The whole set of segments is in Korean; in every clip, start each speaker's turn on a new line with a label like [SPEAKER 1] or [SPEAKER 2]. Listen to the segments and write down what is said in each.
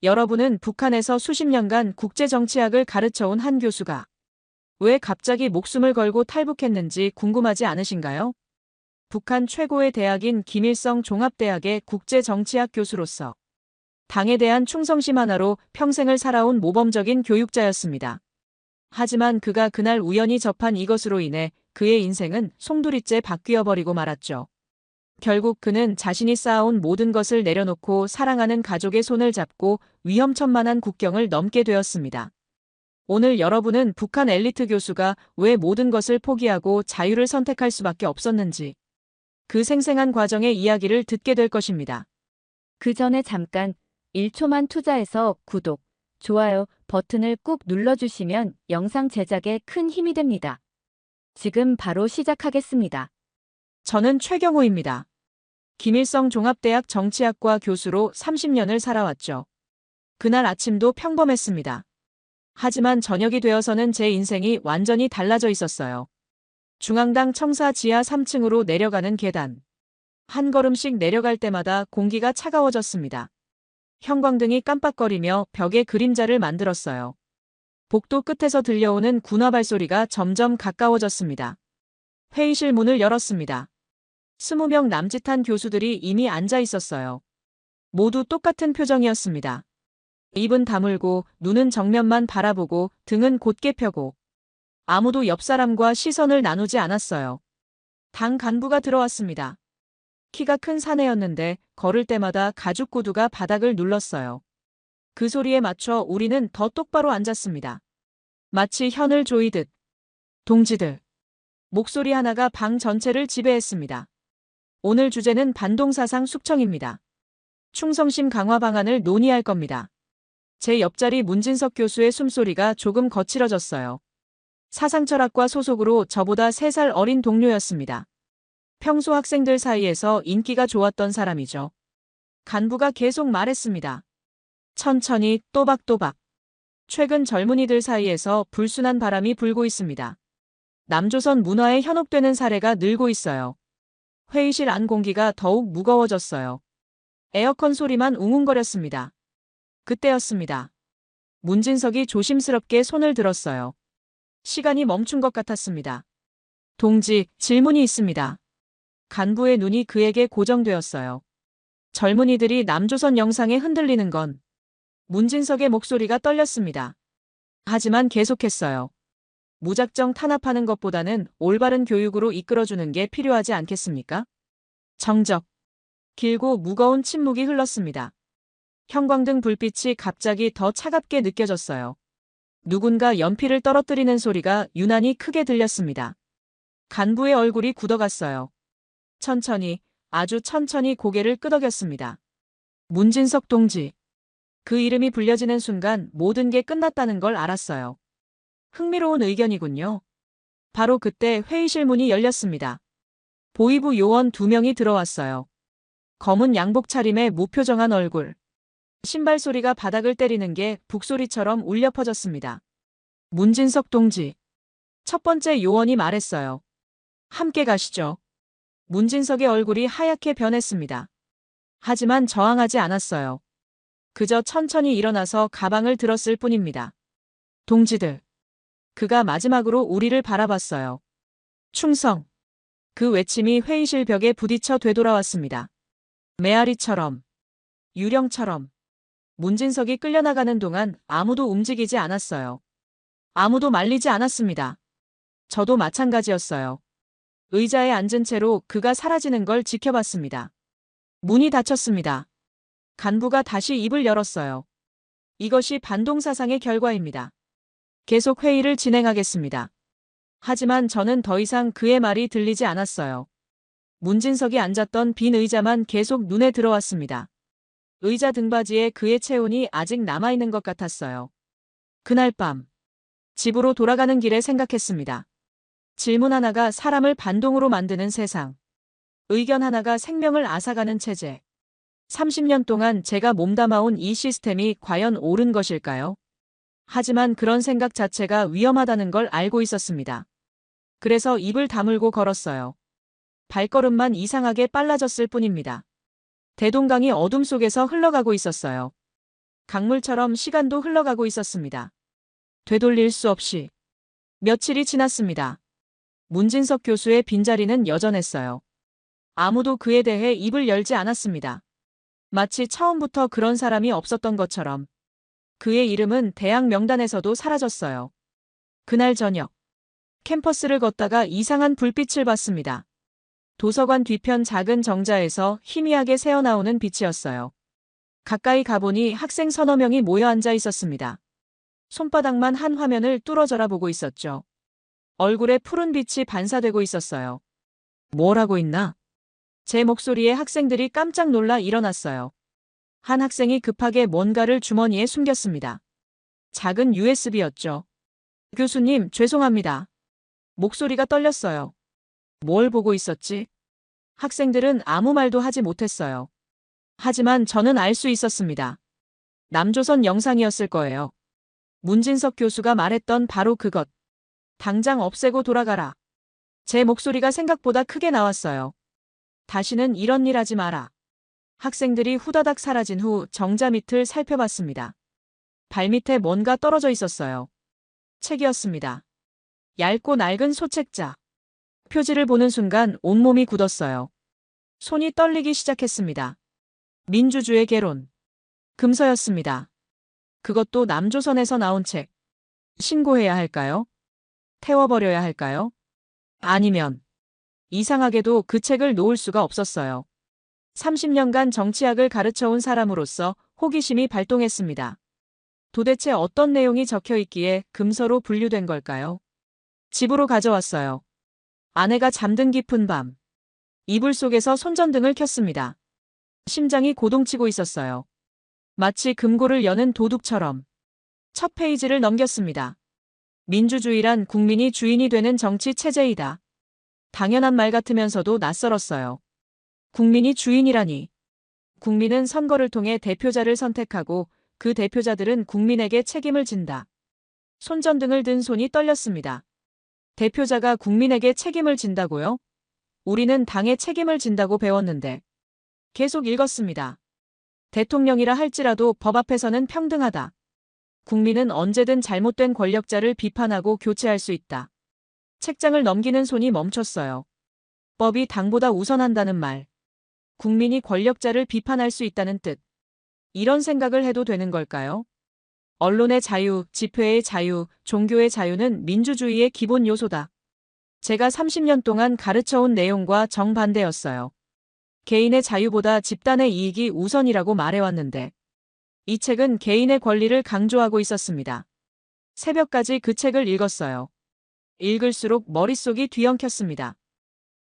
[SPEAKER 1] 여러분은 북한에서 수십 년간 국제정치학을 가르쳐온 한 교수가 왜 갑자기 목숨을 걸고 탈북했는지 궁금하지 않으신가요? 북한 최고의 대학인 김일성 종합대학의 국제정치학 교수로서 당에 대한 충성심 하나로 평생을 살아온 모범적인 교육자였습니다. 하지만 그가 그날 우연히 접한 이것으로 인해 그의 인생은 송두리째 바뀌어 버리고 말았죠. 결국 그는 자신이 쌓아온 모든 것을 내려놓고 사랑하는 가족의 손을 잡고 위험천만한 국경을 넘게 되었습니다. 오늘 여러분은 북한 엘리트 교수가 왜 모든 것을 포기하고 자유를 선택할 수밖에 없었는지 그 생생한 과정의 이야기를 듣게 될 것입니다.
[SPEAKER 2] 그 전에 잠깐 1초만 투자해서 구독, 좋아요 버튼을 꾹 눌러주시면 영상 제작에 큰 힘이 됩니다. 지금 바로 시작하겠습니다.
[SPEAKER 1] 저는 최경호입니다. 김일성 종합대학 정치학과 교수로 30년을 살아왔죠. 그날 아침도 평범했습니다. 하지만 저녁이 되어서는 제 인생이 완전히 달라져 있었어요. 중앙당 청사 지하 3층으로 내려가는 계단. 한 걸음씩 내려갈 때마다 공기가 차가워졌습니다. 형광등이 깜빡거리며 벽에 그림자를 만들었어요. 복도 끝에서 들려오는 군화 발소리가 점점 가까워졌습니다. 회의실 문을 열었습니다. 20명 남짓한 교수들이 이미 앉아 있었어요. 모두 똑같은 표정이었습니다. 입은 다물고 눈은 정면만 바라보고 등은 곧게 펴고 아무도 옆 사람과 시선을 나누지 않았어요. 당 간부가 들어왔습니다. 키가 큰 사내였는데 걸을 때마다 가죽 구두가 바닥을 눌렀어요. 그 소리에 맞춰 우리는 더 똑바로 앉았습니다. 마치 현을 조이듯. 동지들. 목소리 하나가 방 전체를 지배했습니다. 오늘 주제는 반동사상 숙청입니다. 충성심 강화 방안을 논의할 겁니다. 제 옆자리 문진석 교수의 숨소리가 조금 거칠어졌어요. 사상철학과 소속으로 저보다 3살 어린 동료였습니다. 평소 학생들 사이에서 인기가 좋았던 사람이죠. 간부가 계속 말했습니다. 천천히 또박또박. 최근 젊은이들 사이에서 불순한 바람이 불고 있습니다. 남조선 문화에 현혹되는 사례가 늘고 있어요. 회의실 안 공기가 더욱 무거워졌어요. 에어컨 소리만 웅웅거렸습니다. 그때였습니다. 문진석이 조심스럽게 손을 들었어요. 시간이 멈춘 것 같았습니다. 동지, 질문이 있습니다. 간부의 눈이 그에게 고정되었어요. 젊은이들이 남조선 영상에 흔들리는 건 문진석의 목소리가 떨렸습니다. 하지만 계속했어요. 무작정 탄압하는 것보다는 올바른 교육으로 이끌어주는 게 필요하지 않겠습니까? 정적. 길고 무거운 침묵이 흘렀습니다. 형광등 불빛이 갑자기 더 차갑게 느껴졌어요. 누군가 연필을 떨어뜨리는 소리가 유난히 크게 들렸습니다. 간부의 얼굴이 굳어갔어요. 천천히, 아주 천천히 고개를 끄덕였습니다. 문진석 동지. 그 이름이 불려지는 순간 모든 게 끝났다는 걸 알았어요. 흥미로운 의견이군요. 바로 그때 회의실 문이 열렸습니다. 보위부 요원 2명이 들어왔어요. 검은 양복 차림에 무표정한 얼굴. 신발 소리가 바닥을 때리는 게 북소리처럼 울려 퍼졌습니다. 문진석 동지. 첫 번째 요원이 말했어요. 함께 가시죠. 문진석의 얼굴이 하얗게 변했습니다. 하지만 저항하지 않았어요. 그저 천천히 일어나서 가방을 들었을 뿐입니다. 동지들. 그가 마지막으로 우리를 바라봤어요. 충성. 그 외침이 회의실 벽에 부딪혀 되돌아왔습니다. 메아리처럼. 유령처럼. 문진석이 끌려나가는 동안 아무도 움직이지 않았어요. 아무도 말리지 않았습니다. 저도 마찬가지였어요. 의자에 앉은 채로 그가 사라지는 걸 지켜봤습니다. 문이 닫혔습니다. 간부가 다시 입을 열었어요. 이것이 반동사상의 결과입니다. 계속 회의를 진행하겠습니다. 하지만 저는 더 이상 그의 말이 들리지 않았어요. 문진석이 앉았던 빈 의자만 계속 눈에 들어왔습니다. 의자 등받이에 그의 체온이 아직 남아있는 것 같았어요. 그날 밤, 집으로 돌아가는 길에 생각했습니다. 질문 하나가 사람을 반동으로 만드는 세상. 의견 하나가 생명을 앗아가는 체제. 30년 동안 제가 몸담아온 이 시스템이 과연 옳은 것일까요? 하지만 그런 생각 자체가 위험하다는 걸 알고 있었습니다. 그래서 입을 다물고 걸었어요. 발걸음만 이상하게 빨라졌을 뿐입니다. 대동강이 어둠 속에서 흘러가고 있었어요. 강물처럼 시간도 흘러가고 있었습니다. 되돌릴 수 없이. 며칠이 지났습니다. 문진석 교수의 빈자리는 여전했어요. 아무도 그에 대해 입을 열지 않았습니다. 마치 처음부터 그런 사람이 없었던 것처럼. 그의 이름은 대학 명단에서도 사라졌어요. 그날 저녁. 캠퍼스를 걷다가 이상한 불빛을 봤습니다. 도서관 뒤편 작은 정자에서 희미하게 새어나오는 빛이었어요. 가까이 가보니 학생 서너 명이 모여 앉아 있었습니다. 손바닥만 한 화면을 뚫어져라 보고 있었죠. 얼굴에 푸른 빛이 반사되고 있었어요. 뭘 하고 있나? 제 목소리에 학생들이 깜짝 놀라 일어났어요. 한 학생이 급하게 뭔가를 주머니에 숨겼습니다. 작은 USB였죠. 교수님, 죄송합니다. 목소리가 떨렸어요. 뭘 보고 있었지? 학생들은 아무 말도 하지 못했어요. 하지만 저는 알 수 있었습니다. 남조선 영상이었을 거예요. 문진석 교수가 말했던 바로 그것. 당장 없애고 돌아가라. 제 목소리가 생각보다 크게 나왔어요. 다시는 이런 일 하지 마라. 학생들이 후다닥 사라진 후 정자 밑을 살펴봤습니다. 발밑에 뭔가 떨어져 있었어요. 책이었습니다. 얇고 낡은 소책자. 표지를 보는 순간 온몸이 굳었어요. 손이 떨리기 시작했습니다. 민주주의 개론. 금서였습니다. 그것도 남조선에서 나온 책. 신고해야 할까요? 태워버려야 할까요? 아니면 이상하게도 그 책을 놓을 수가 없었어요. 30년간 정치학을 가르쳐온 사람으로서 호기심이 발동했습니다. 도대체 어떤 내용이 적혀 있기에 금서로 분류된 걸까요? 집으로 가져왔어요. 아내가 잠든 깊은 밤. 이불 속에서 손전등을 켰습니다. 심장이 고동치고 있었어요. 마치 금고를 여는 도둑처럼. 첫 페이지를 넘겼습니다. 민주주의란 국민이 주인이 되는 정치 체제이다. 당연한 말 같으면서도 낯설었어요. 국민이 주인이라니. 국민은 선거를 통해 대표자를 선택하고 그 대표자들은 국민에게 책임을 진다. 손전등을 든 손이 떨렸습니다. 대표자가 국민에게 책임을 진다고요? 우리는 당에 책임을 진다고 배웠는데. 계속 읽었습니다. 대통령이라 할지라도 법 앞에서는 평등하다. 국민은 언제든 잘못된 권력자를 비판하고 교체할 수 있다. 책장을 넘기는 손이 멈췄어요. 법이 당보다 우선한다는 말. 국민이 권력자를 비판할 수 있다는 뜻. 이런 생각을 해도 되는 걸까요? 언론의 자유, 집회의 자유, 종교의 자유는 민주주의의 기본 요소다. 제가 30년 동안 가르쳐온 내용과 정반대였어요. 개인의 자유보다 집단의 이익이 우선이라고 말해왔는데 이 책은 개인의 권리를 강조하고 있었습니다. 새벽까지 그 책을 읽었어요. 읽을수록 머릿속이 뒤엉켰습니다.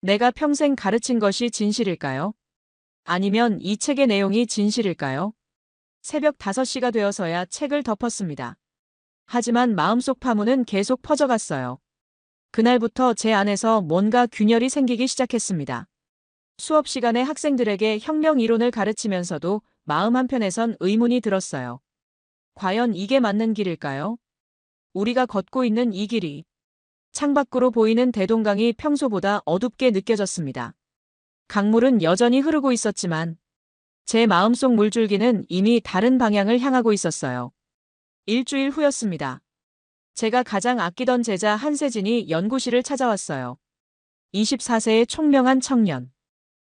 [SPEAKER 1] 내가 평생 가르친 것이 진실일까요? 아니면 이 책의 내용이 진실일까요? 새벽 5시가 되어서야 책을 덮었습니다. 하지만 마음속 파문은 계속 퍼져갔어요. 그날부터 제 안에서 뭔가 균열이 생기기 시작했습니다. 수업 시간에 학생들에게 혁명 이론을 가르치면서도 마음 한편에선 의문이 들었어요. 과연 이게 맞는 길일까요? 우리가 걷고 있는 이 길이. 창밖으로 보이는 대동강이 평소보다 어둡게 느껴졌습니다. 강물은 여전히 흐르고 있었지만 제 마음속 물줄기는 이미 다른 방향을 향하고 있었어요. 일주일 후였습니다. 제가 가장 아끼던 제자 한세진이 연구실을 찾아왔어요. 24세의 총명한 청년.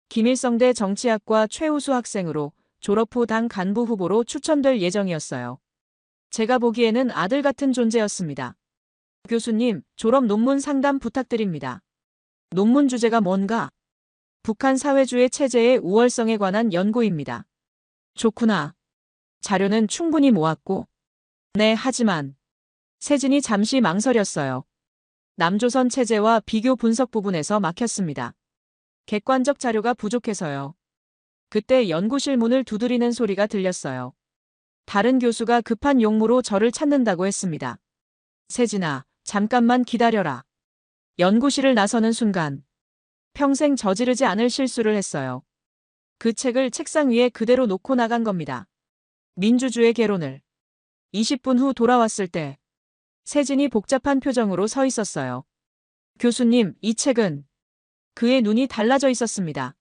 [SPEAKER 1] 김일성대 정치학과 최우수 학생으로 졸업 후 당 간부 후보로 추천될 예정이었어요. 제가 보기에는 아들 같은 존재였습니다. 교수님, 졸업 논문 상담 부탁드립니다. 논문 주제가 뭔가? 북한 사회주의 체제의 우월성에 관한 연구입니다. 좋구나. 자료는 충분히 모았고. 네, 하지만. 세진이 잠시 망설였어요. 남조선 체제와 비교 분석 부분에서 막혔습니다. 객관적 자료가 부족해서요. 그때 연구실 문을 두드리는 소리가 들렸어요. 다른 교수가 급한 용무로 저를 찾는다고 했습니다. 세진아, 잠깐만 기다려라. 연구실을 나서는 순간 평생 저지르지 않을 실수를 했어요. 그 책을 책상 위에 그대로 놓고 나간 겁니다. 민주주의 개론을. 20분 후 돌아왔을 때 세진이 복잡한 표정으로 서 있었어요. 교수님, 이 책은? 그의 눈이 달라져 있었습니다.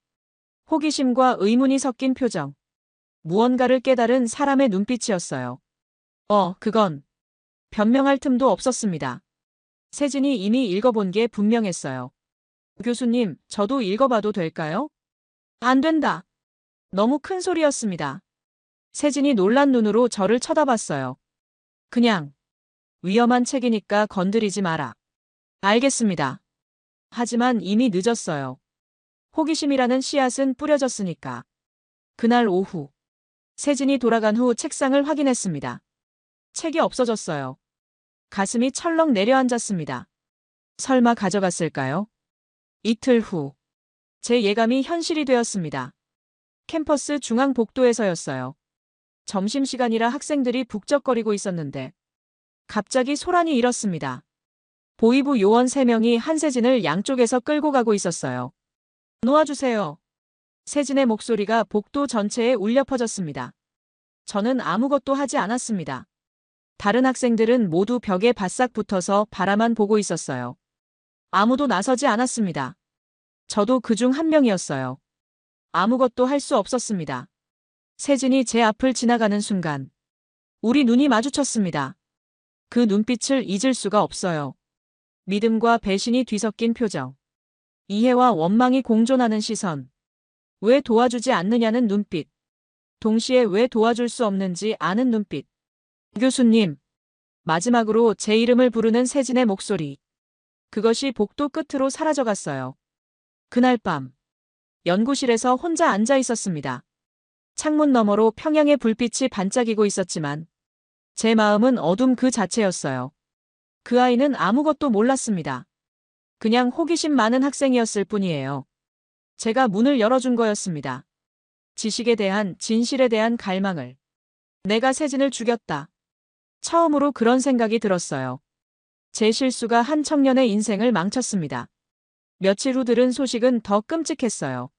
[SPEAKER 1] 호기심과 의문이 섞인 표정. 무언가를 깨달은 사람의 눈빛이었어요. 그건 변명할 틈도 없었습니다. 세진이 이미 읽어본 게 분명했어요. 교수님, 저도 읽어봐도 될까요? 안 된다. 너무 큰 소리였습니다. 세진이 놀란 눈으로 저를 쳐다봤어요. 그냥 위험한 책이니까 건드리지 마라. 알겠습니다. 하지만 이미 늦었어요. 호기심이라는 씨앗은 뿌려졌으니까. 그날 오후 세진이 돌아간 후 책상을 확인했습니다. 책이 없어졌어요. 가슴이 철렁 내려앉았습니다. 설마 가져갔을까요? 이틀 후 제 예감이 현실이 되었습니다. 캠퍼스 중앙 복도에서였어요. 점심시간이라 학생들이 북적거리고 있었는데 갑자기 소란이 일었습니다. 보이부 요원 3명이 한세진을 양쪽에서 끌고 가고 있었어요. 놓아주세요. 세진의 목소리가 복도 전체에 울려 퍼졌습니다. 저는 아무것도 하지 않았습니다. 다른 학생들은 모두 벽에 바싹 붙어서 바라만 보고 있었어요. 아무도 나서지 않았습니다. 저도 그중 한 명이었어요. 아무것도 할 수 없었습니다. 세진이 제 앞을 지나가는 순간 우리 눈이 마주쳤습니다. 그 눈빛을 잊을 수가 없어요. 믿음과 배신이 뒤섞인 표정. 이해와 원망이 공존하는 시선. 왜 도와주지 않느냐는 눈빛. 동시에 왜 도와줄 수 없는지 아는 눈빛. 교수님. 마지막으로 제 이름을 부르는 세진의 목소리. 그것이 복도 끝으로 사라져갔어요. 그날 밤 연구실에서 혼자 앉아 있었습니다. 창문 너머로 평양의 불빛이 반짝이고 있었지만 제 마음은 어둠 그 자체였어요. 그 아이는 아무것도 몰랐습니다. 그냥 호기심 많은 학생이었을 뿐이에요. 제가 문을 열어준 거였습니다. 지식에 대한, 진실에 대한 갈망을. 내가 세진을 죽였다. 처음으로 그런 생각이 들었어요. 제 실수가 한 청년의 인생을 망쳤습니다. 며칠 후 들은 소식은 더 끔찍했어요.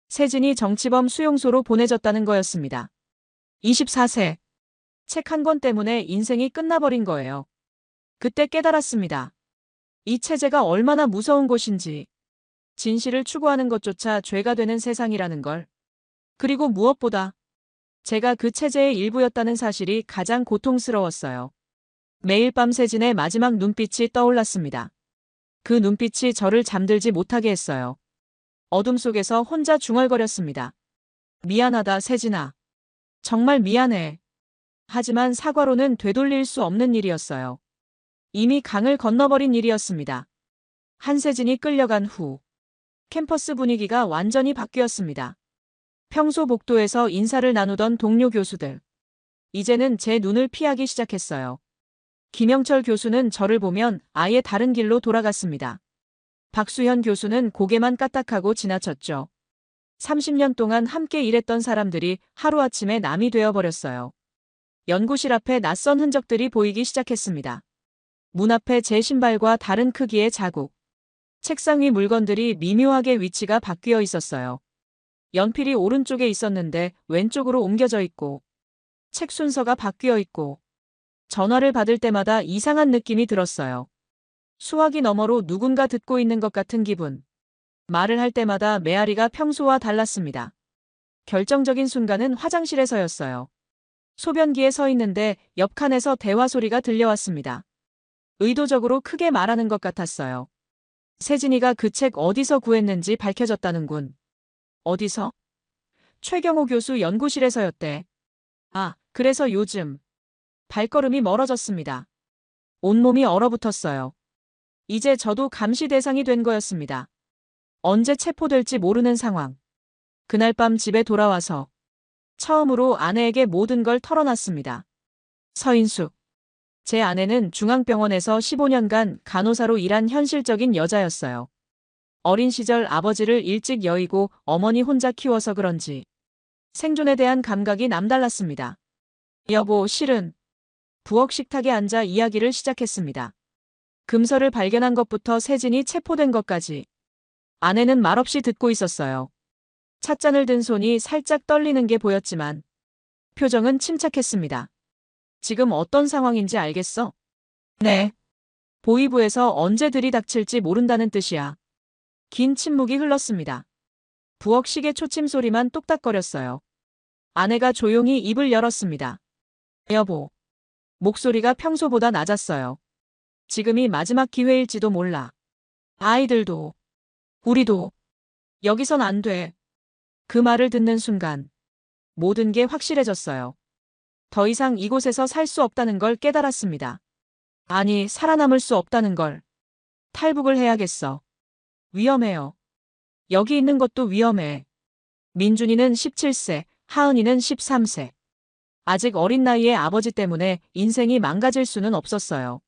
[SPEAKER 1] 세진이 정치범 수용소로 보내졌다는 거였습니다. 24세. 책 한 권 때문에 인생이 끝나버린 거예요. 그때 깨달았습니다. 이 체제가 얼마나 무서운 곳인지. 진실을 추구하는 것조차 죄가 되는 세상이라는 걸. 그리고 무엇보다 제가 그 체제의 일부였다는 사실이 가장 고통스러웠어요. 매일 밤 세진의 마지막 눈빛이 떠올랐습니다. 그 눈빛이 저를 잠들지 못하게 했어요. 어둠 속에서 혼자 중얼거렸습니다. 미안하다, 세진아. 정말 미안해. 하지만 사과로는 되돌릴 수 없는 일이었어요. 이미 강을 건너버린 일이었습니다. 한세진이 끌려간 후 캠퍼스 분위기가 완전히 바뀌었습니다. 평소 복도에서 인사를 나누던 동료 교수들. 이제는 제 눈을 피하기 시작했어요. 김영철 교수는 저를 보면 아예 다른 길로 돌아갔습니다. 박수현 교수는 고개만 까딱하고 지나쳤죠. 30년 동안 함께 일했던 사람들이 하루아침에 남이 되어버렸어요. 연구실 앞에 낯선 흔적들이 보이기 시작했습니다. 문 앞에 제 신발과 다른 크기의 자국. 책상 위 물건들이 미묘하게 위치가 바뀌어 있었어요. 연필이 오른쪽에 있었는데 왼쪽으로 옮겨져 있고, 책 순서가 바뀌어 있고, 전화를 받을 때마다 이상한 느낌이 들었어요. 수화기 너머로 누군가 듣고 있는 것 같은 기분. 말을 할 때마다 메아리가 평소와 달랐습니다. 결정적인 순간은 화장실에서였어요. 소변기에 서 있는데 옆 칸에서 대화 소리가 들려왔습니다. 의도적으로 크게 말하는 것 같았어요. 세진이가 그 책 어디서 구했는지 밝혀졌다는군. 어디서? 최경호 교수 연구실에서였대. 아, 그래서 요즘 발걸음이 멀어졌습니다. 온몸이 얼어붙었어요. 이제 저도 감시 대상이 된 거였습니다. 언제 체포될지 모르는 상황. 그날 밤 집에 돌아와서 처음으로 아내에게 모든 걸 털어놨습니다. 서인숙. 제 아내는 중앙병원에서 15년간 간호사로 일한 현실적인 여자였어요. 어린 시절 아버지를 일찍 여의고 어머니 혼자 키워서 그런지 생존에 대한 감각이 남달랐습니다. 여보, 실은. 부엌 식탁에 앉아 이야기를 시작했습니다. 금서를 발견한 것부터 세진이 체포된 것까지. 아내는 말없이 듣고 있었어요. 찻잔을 든 손이 살짝 떨리는 게 보였지만 표정은 침착했습니다. 지금 어떤 상황인지 알겠어? 네. 보이부에서 언제 들이닥칠지 모른다는 뜻이야. 긴 침묵이 흘렀습니다. 부엌 시계 초침 소리만 똑딱거렸어요. 아내가 조용히 입을 열었습니다. 여보. 목소리가 평소보다 낮았어요. 지금이 마지막 기회일지도 몰라. 아이들도, 우리도, 여기선 안 돼. 그 말을 듣는 순간, 모든 게 확실해졌어요. 더 이상 이곳에서 살 수 없다는 걸 깨달았습니다. 아니, 살아남을 수 없다는 걸. 탈북을 해야겠어. 위험해요. 여기 있는 것도 위험해. 민준이는 17세, 하은이는 13세. 아직 어린 나이에 아버지 때문에 인생이 망가질 수는 없었어요.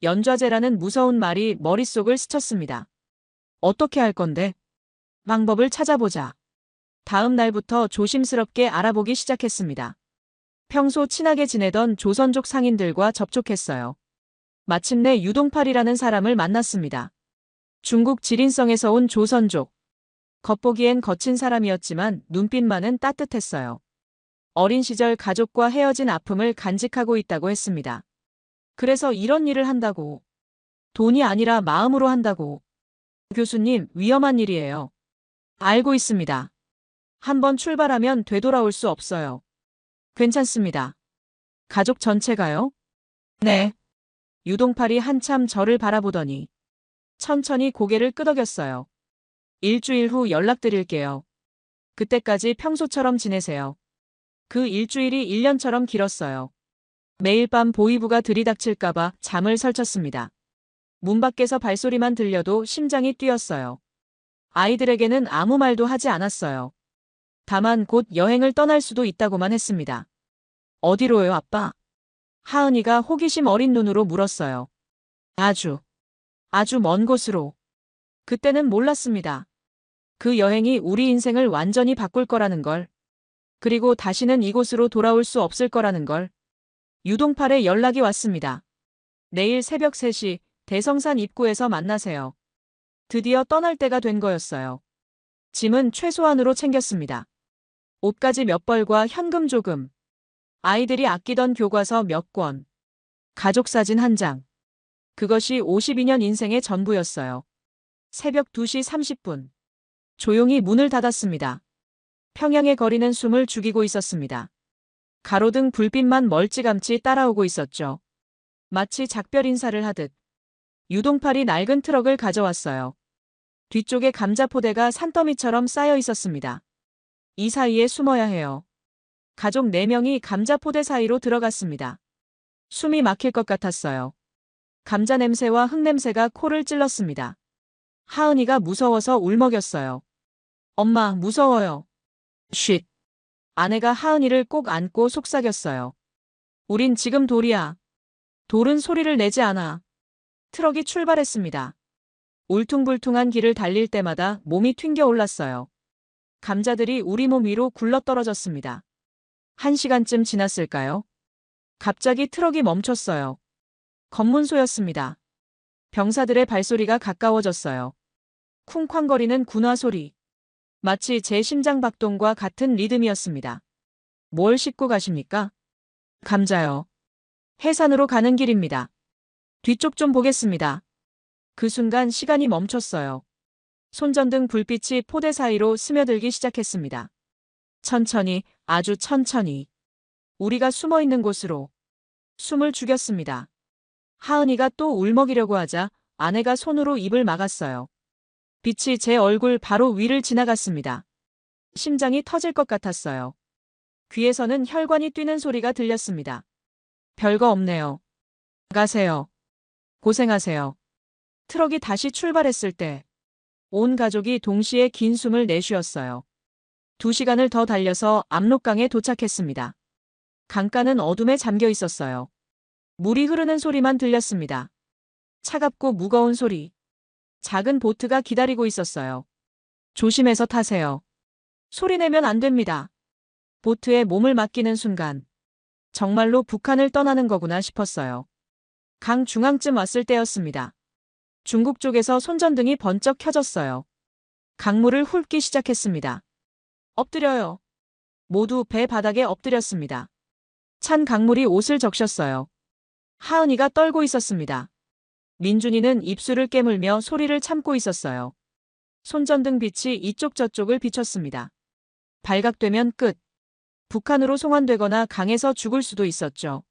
[SPEAKER 1] 연좌제라는 무서운 말이 머릿속을 스쳤습니다. 어떻게 할 건데? 방법을 찾아보자. 다음 날부터 조심스럽게 알아보기 시작했습니다. 평소 친하게 지내던 조선족 상인들과 접촉했어요. 마침내 유동팔이라는 사람을 만났습니다. 중국 지린성에서 온 조선족. 겉보기엔 거친 사람이었지만 눈빛만은 따뜻했어요. 어린 시절 가족과 헤어진 아픔을 간직하고 있다고 했습니다. 그래서 이런 일을 한다고. 돈이 아니라 마음으로 한다고. 교수님, 위험한 일이에요. 알고 있습니다. 한번 출발하면 되돌아올 수 없어요. 괜찮습니다. 가족 전체가요? 네. 유동팔이 한참 저를 바라보더니 천천히 고개를 끄덕였어요. 일주일 후 연락드릴게요. 그때까지 평소처럼 지내세요. 그 일주일이 1년처럼 길었어요. 매일 밤 보이부가 들이닥칠까봐 잠을 설쳤습니다. 문 밖에서 발소리만 들려도 심장이 뛰었어요. 아이들에게는 아무 말도 하지 않았어요. 다만 곧 여행을 떠날 수도 있다고만 했습니다. 어디로요, 아빠? 하은이가 호기심 어린 눈으로 물었어요. 아주 먼 곳으로. 그때는 몰랐습니다. 그 여행이 우리 인생을 완전히 바꿀 거라는 걸. 그리고 다시는 이곳으로 돌아올 수 없을 거라는 걸. 유동팔에 연락이 왔습니다. 내일 새벽 3시 대성산 입구에서 만나세요. 드디어 떠날 때가 된 거였어요. 짐은 최소한으로 챙겼습니다. 옷가지 몇 벌과 현금 조금. 아이들이 아끼던 교과서 몇 권. 가족사진 한 장. 그것이 52년 인생의 전부였어요. 새벽 2시 30분. 조용히 문을 닫았습니다. 평양의 거리는 숨을 죽이고 있었습니다. 가로등 불빛만 멀찌감치 따라오고 있었죠. 마치 작별 인사를 하듯. 유동팔이 낡은 트럭을 가져왔어요. 뒤쪽에 감자포대가 산더미처럼 쌓여 있었습니다. 이 사이에 숨어야 해요. 가족 4명이 감자포대 사이로 들어갔습니다. 숨이 막힐 것 같았어요. 감자 냄새와 흙 냄새가 코를 찔렀습니다. 하은이가 무서워서 울먹였어요. 엄마, 무서워요. 쉿. 아내가 하은이를 꼭 안고 속삭였어요. 우린 지금 돌이야. 돌은 소리를 내지 않아. 트럭이 출발했습니다. 울퉁불퉁한 길을 달릴 때마다 몸이 튕겨 올랐어요. 감자들이 우리 몸 위로 굴러떨어졌습니다. 1시간쯤 지났을까요? 갑자기 트럭이 멈췄어요. 검문소였습니다. 병사들의 발소리가 가까워졌어요. 쿵쾅거리는 군화 소리. 마치 제 심장 박동과 같은 리듬이었습니다. 뭘 싣고 가십니까? 감자요. 해산으로 가는 길입니다. 뒤쪽 좀 보겠습니다. 그 순간 시간이 멈췄어요. 손전등 불빛이 포대 사이로 스며들기 시작했습니다. 천천히, 아주 천천히. 우리가 숨어 있는 곳으로. 숨을 죽였습니다. 하은이가 또 울먹이려고 하자 아내가 손으로 입을 막았어요. 빛이 제 얼굴 바로 위를 지나갔습니다. 심장이 터질 것 같았어요. 귀에서는 혈관이 뛰는 소리가 들렸습니다. 별거 없네요. 가세요. 고생하세요. 트럭이 다시 출발했을 때 온 가족이 동시에 긴 숨을 내쉬었어요. 2시간을 더 달려서 압록강에 도착했습니다. 강가는 어둠에 잠겨 있었어요. 물이 흐르는 소리만 들렸습니다. 차갑고 무거운 소리. 작은 보트가 기다리고 있었어요. 조심해서 타세요. 소리내면 안 됩니다. 보트에 몸을 맡기는 순간 정말로 북한을 떠나는 거구나 싶었어요. 강 중앙쯤 왔을 때였습니다. 중국 쪽에서 손전등이 번쩍 켜졌어요. 강물을 훑기 시작했습니다. 엎드려요. 모두 배 바닥에 엎드렸습니다. 찬 강물이 옷을 적셨어요. 하은이가 떨고 있었습니다. 민준이는 입술을 깨물며 소리를 참고 있었어요. 손전등 빛이 이쪽 저쪽을 비췄습니다. 발각되면 끝. 북한으로 송환되거나 강에서 죽을 수도 있었죠.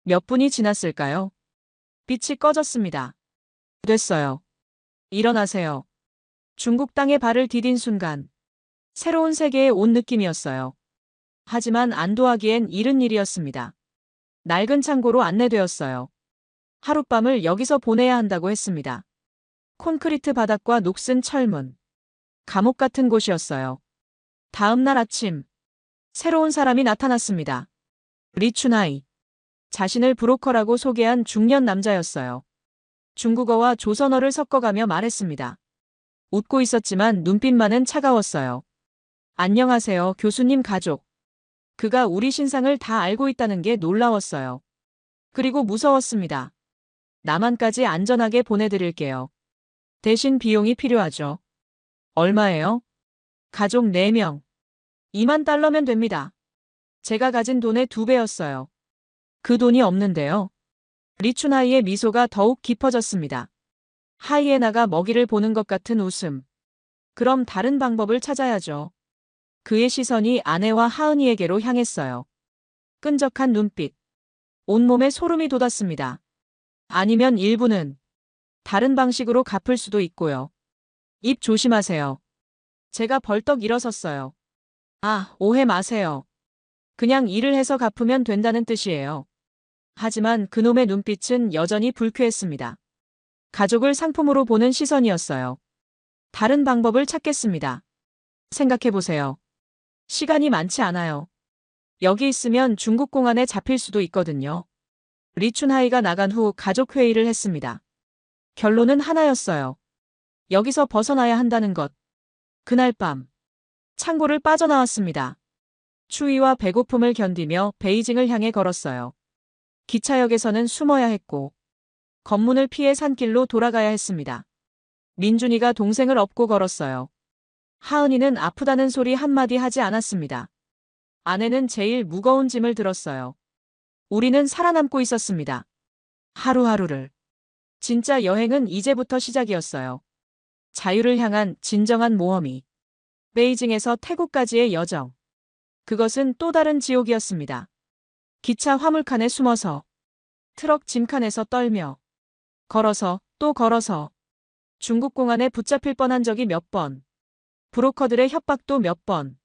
[SPEAKER 1] 몇 분이 지났을까요? 빛이 꺼졌습니다. 됐어요. 일어나세요. 중국 땅에 발을 디딘 순간 새로운 세계에 온 느낌이었어요. 하지만 안도하기엔 이른 일이었습니다. 낡은 창고로 안내되었어요. 하룻밤을 여기서 보내야 한다고 했습니다. 콘크리트 바닥과 녹슨 철문. 감옥 같은 곳이었어요. 다음 날 아침, 새로운 사람이 나타났습니다. 리춘하이. 자신을 브로커라고 소개한 중년 남자였어요. 중국어와 조선어를 섞어가며 말했습니다. 웃고 있었지만 눈빛만은 차가웠어요. 안녕하세요, 교수님 가족. 그가 우리 신상을 다 알고 있다는 게 놀라웠어요. 그리고 무서웠습니다. 남한까지 안전하게 보내드릴게요. 대신 비용이 필요하죠. 얼마예요? 가족 4명. 2만 달러면 됩니다. 제가 가진 돈의 2배였어요. 그 돈이 없는데요. 리춘하이의 미소가 더욱 깊어졌습니다. 하이에나가 먹이를 보는 것 같은 웃음. 그럼 다른 방법을 찾아야죠. 그의 시선이 아내와 하은이에게로 향했어요. 끈적한 눈빛. 온몸에 소름이 돋았습니다. 아니면 일부는 다른 방식으로 갚을 수도 있고요. 입 조심하세요. 제가 벌떡 일어섰어요. 아, 오해 마세요. 그냥 일을 해서 갚으면 된다는 뜻이에요. 하지만 그놈의 눈빛은 여전히 불쾌했습니다. 가족을 상품으로 보는 시선이었어요. 다른 방법을 찾겠습니다. 생각해보세요. 시간이 많지 않아요. 여기 있으면 중국 공안에 잡힐 수도 있거든요. 리춘하이가 나간 후 가족 회의를 했습니다. 결론은 하나였어요. 여기서 벗어나야 한다는 것. 그날 밤, 창고를 빠져나왔습니다. 추위와 배고픔을 견디며 베이징을 향해 걸었어요. 기차역에서는 숨어야 했고, 검문을 피해 산길로 돌아가야 했습니다. 민준이가 동생을 업고 걸었어요. 하은이는 아프다는 소리 한마디 하지 않았습니다. 아내는 제일 무거운 짐을 들었어요. 우리는 살아남고 있었습니다. 하루하루를. 진짜 여행은 이제부터 시작이었어요. 자유를 향한 진정한 모험이. 베이징에서 태국까지의 여정. 그것은 또 다른 지옥이었습니다. 기차 화물칸에 숨어서, 트럭 짐칸에서 떨며, 걸어서, 또 걸어서, 중국 공안에 붙잡힐 뻔한 적이 몇 번, 브로커들의 협박도 몇 번,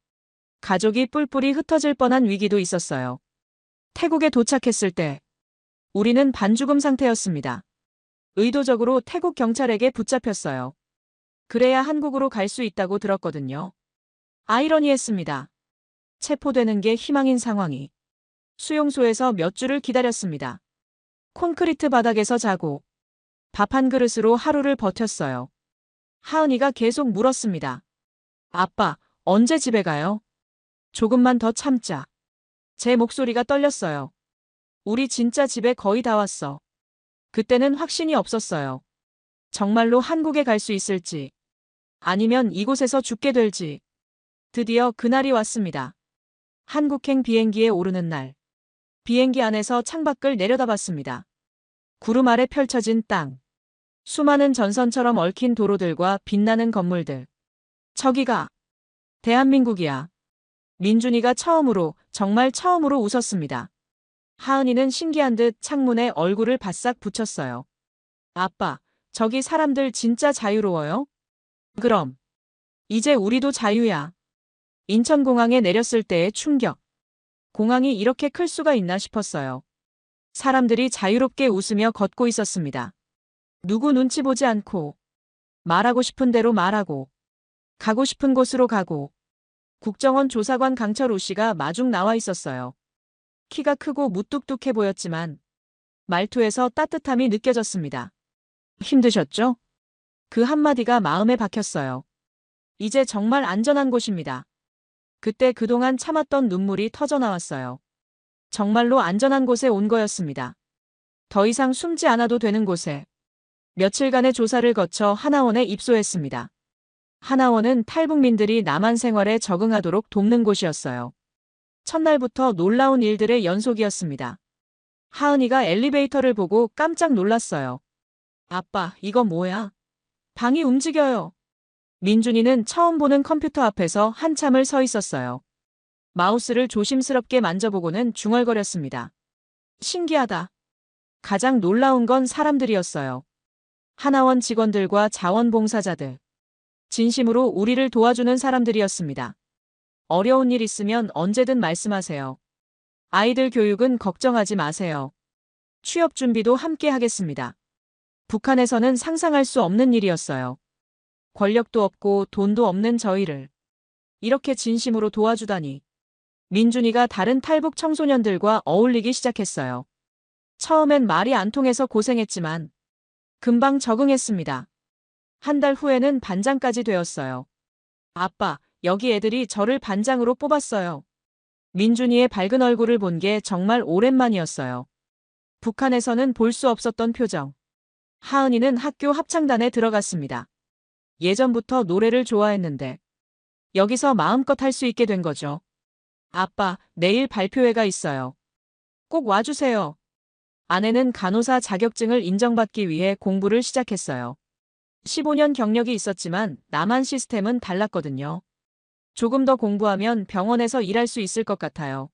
[SPEAKER 1] 가족이 뿔뿔이 흩어질 뻔한 위기도 있었어요. 태국에 도착했을 때, 우리는 반죽음 상태였습니다. 의도적으로 태국 경찰에게 붙잡혔어요. 그래야 한국으로 갈 수 있다고 들었거든요. 아이러니했습니다. 체포되는 게 희망인 상황이. 수용소에서 몇 주를 기다렸습니다. 콘크리트 바닥에서 자고 밥 한 그릇으로 하루를 버텼어요. 하은이가 계속 물었습니다. 아빠, 언제 집에 가요? 조금만 더 참자. 제 목소리가 떨렸어요. 우리 진짜 집에 거의 다 왔어. 그때는 확신이 없었어요. 정말로 한국에 갈 수 있을지, 아니면 이곳에서 죽게 될지. 드디어 그날이 왔습니다. 한국행 비행기에 오르는 날. 비행기 안에서 창밖을 내려다봤습니다. 구름 아래 펼쳐진 땅. 수많은 전선처럼 얽힌 도로들과 빛나는 건물들. 저기가 대한민국이야. 민준이가 처음으로, 정말 처음으로 웃었습니다. 하은이는 신기한 듯 창문에 얼굴을 바싹 붙였어요. 아빠, 저기 사람들 진짜 자유로워요? 그럼. 이제 우리도 자유야. 인천공항에 내렸을 때의 충격. 공항이 이렇게 클 수가 있나 싶었어요. 사람들이 자유롭게 웃으며 걷고 있었습니다. 누구 눈치 보지 않고, 말하고 싶은 대로 말하고, 가고 싶은 곳으로 가고, 국정원 조사관 강철우 씨가 마중 나와 있었어요. 키가 크고 무뚝뚝해 보였지만, 말투에서 따뜻함이 느껴졌습니다. 힘드셨죠? 그 한마디가 마음에 박혔어요. 이제 정말 안전한 곳입니다. 그때 그동안 참았던 눈물이 터져나왔어요. 정말로 안전한 곳에 온 거였습니다. 더 이상 숨지 않아도 되는 곳에. 며칠간의 조사를 거쳐 하나원에 입소했습니다. 하나원은 탈북민들이 남한 생활에 적응하도록 돕는 곳이었어요. 첫날부터 놀라운 일들의 연속이었습니다. 하은이가 엘리베이터를 보고 깜짝 놀랐어요. 아빠, 이거 뭐야? 방이 움직여요. 민준이는 처음 보는 컴퓨터 앞에서 한참을 서 있었어요. 마우스를 조심스럽게 만져보고는 중얼거렸습니다. 신기하다. 가장 놀라운 건 사람들이었어요. 하나원 직원들과 자원봉사자들. 진심으로 우리를 도와주는 사람들이었습니다. 어려운 일 있으면 언제든 말씀하세요. 아이들 교육은 걱정하지 마세요. 취업 준비도 함께 하겠습니다. 북한에서는 상상할 수 없는 일이었어요. 권력도 없고 돈도 없는 저희를 이렇게 진심으로 도와주다니. 민준이가 다른 탈북 청소년들과 어울리기 시작했어요. 처음엔 말이 안 통해서 고생했지만 금방 적응했습니다. 한 달 후에는 반장까지 되었어요. 아빠, 여기 애들이 저를 반장으로 뽑았어요. 민준이의 밝은 얼굴을 본 게 정말 오랜만이었어요. 북한에서는 볼 수 없었던 표정. 하은이는 학교 합창단에 들어갔습니다. 예전부터 노래를 좋아했는데 여기서 마음껏 할 수 있게 된 거죠. 아빠, 내일 발표회가 있어요. 꼭 와주세요. 아내는 간호사 자격증을 인정받기 위해 공부를 시작했어요. 15년 경력이 있었지만 남한 시스템은 달랐거든요. 조금 더 공부하면 병원에서 일할 수 있을 것 같아요.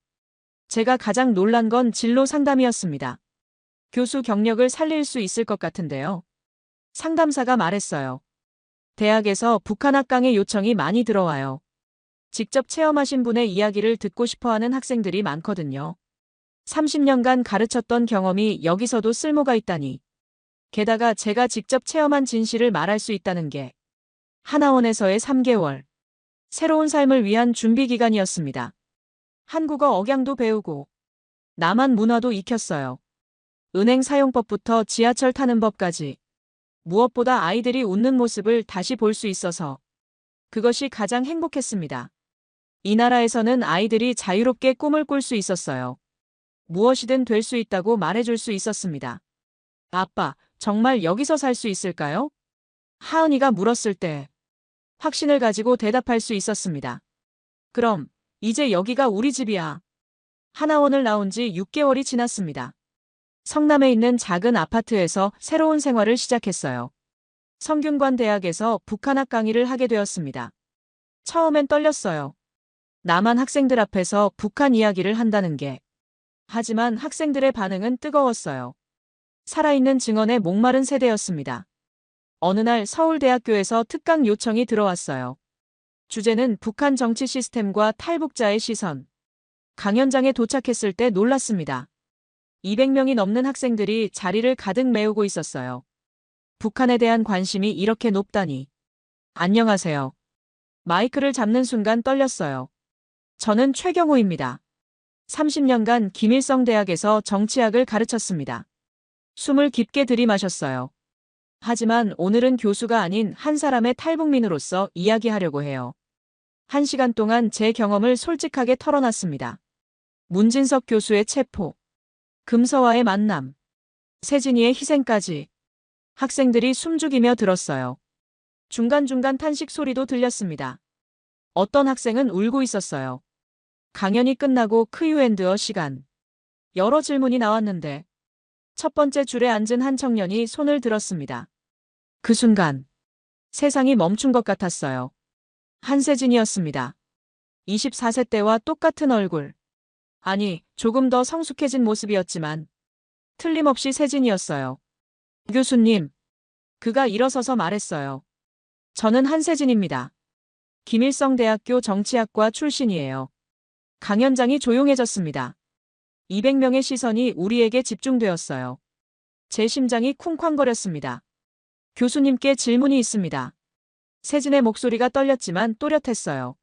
[SPEAKER 1] 제가 가장 놀란 건 진로 상담이었습니다. 교수 경력을 살릴 수 있을 것 같은데요. 상담사가 말했어요. 대학에서 북한학 강의 요청이 많이 들어와요. 직접 체험하신 분의 이야기를 듣고 싶어하는 학생들이 많거든요. 30년간 가르쳤던 경험이 여기서도 쓸모가 있다니. 게다가 제가 직접 체험한 진실을 말할 수 있다는 게 하나원에서의 3개월. 새로운 삶을 위한 준비 기간이었습니다. 한국어 억양도 배우고 남한 문화도 익혔어요. 은행 사용법부터 지하철 타는 법까지. 무엇보다 아이들이 웃는 모습을 다시 볼 수 있어서 그것이 가장 행복했습니다. 이 나라에서는 아이들이 자유롭게 꿈을 꿀 수 있었어요. 무엇이든 될 수 있다고 말해줄 수 있었습니다. 아빠, 정말 여기서 살 수 있을까요? 하은이가 물었을 때 확신을 가지고 대답할 수 있었습니다. 그럼, 이제 여기가 우리 집이야. 하나원을 나온 지 6개월이 지났습니다. 성남에 있는 작은 아파트에서 새로운 생활을 시작했어요. 성균관 대학에서 북한학 강의를 하게 되었습니다. 처음엔 떨렸어요. 남한 학생들 앞에서 북한 이야기를 한다는 게. 하지만 학생들의 반응은 뜨거웠어요. 살아있는 증언에 목마른 세대였습니다. 어느 날 서울대학교에서 특강 요청이 들어왔어요. 주제는 북한 정치 시스템과 탈북자의 시선. 강연장에 도착했을 때 놀랐습니다. 200명이 넘는 학생들이 자리를 가득 메우고 있었어요. 북한에 대한 관심이 이렇게 높다니. 안녕하세요. 마이크를 잡는 순간 떨렸어요. 저는 최경호입니다. 30년간 김일성 대학에서 정치학을 가르쳤습니다. 숨을 깊게 들이마셨어요. 하지만 오늘은 교수가 아닌 한 사람의 탈북민으로서 이야기하려고 해요. 1시간 동안 제 경험을 솔직하게 털어놨습니다. 문진석 교수의 체포, 금서와의 만남, 세진이의 희생까지. 학생들이 숨죽이며 들었어요. 중간중간 탄식 소리도 들렸습니다. 어떤 학생은 울고 있었어요. 강연이 끝나고 Q&A 시간. 여러 질문이 나왔는데 첫 번째 줄에 앉은 한 청년이 손을 들었습니다. 그 순간 세상이 멈춘 것 같았어요. 한세진이었습니다. 24세 때와 똑같은 얼굴. 아니, 조금 더 성숙해진 모습이었지만 틀림없이 세진이었어요. 교수님. 그가 일어서서 말했어요. 저는 한세진입니다. 김일성 대학교 정치학과 출신이에요. 강연장이 조용해졌습니다. 200명의 시선이 우리에게 집중되었어요. 제 심장이 쿵쾅거렸습니다. 교수님께 질문이 있습니다. 세진의 목소리가 떨렸지만 또렷했어요.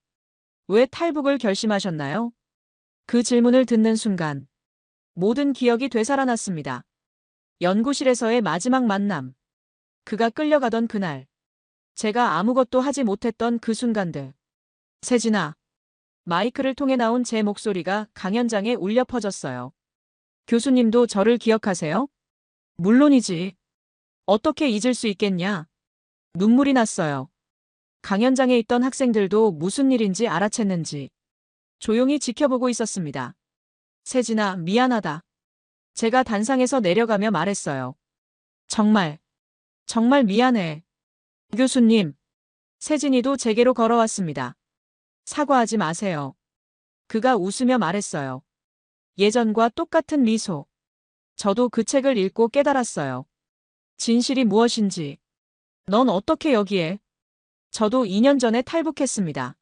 [SPEAKER 1] 왜 탈북을 결심하셨나요? 그 질문을 듣는 순간 모든 기억이 되살아났습니다. 연구실에서의 마지막 만남. 그가 끌려가던 그날. 제가 아무것도 하지 못했던 그 순간들. 세진아. 마이크를 통해 나온 제 목소리가 강연장에 울려 퍼졌어요. 교수님도 저를 기억하세요? 물론이지. 어떻게 잊을 수 있겠냐? 눈물이 났어요. 강연장에 있던 학생들도 무슨 일인지 알아챘는지 조용히 지켜보고 있었습니다. 세진아, 미안하다. 제가 단상에서 내려가며 말했어요. 정말 미안해. 교수님. 세진이도 제게로 걸어왔습니다. 사과하지 마세요. 그가 웃으며 말했어요. 예전과 똑같은 미소. 저도 그 책을 읽고 깨달았어요. 진실이 무엇인지. 넌 어떻게 여기에? 저도 2년 전에 탈북했습니다.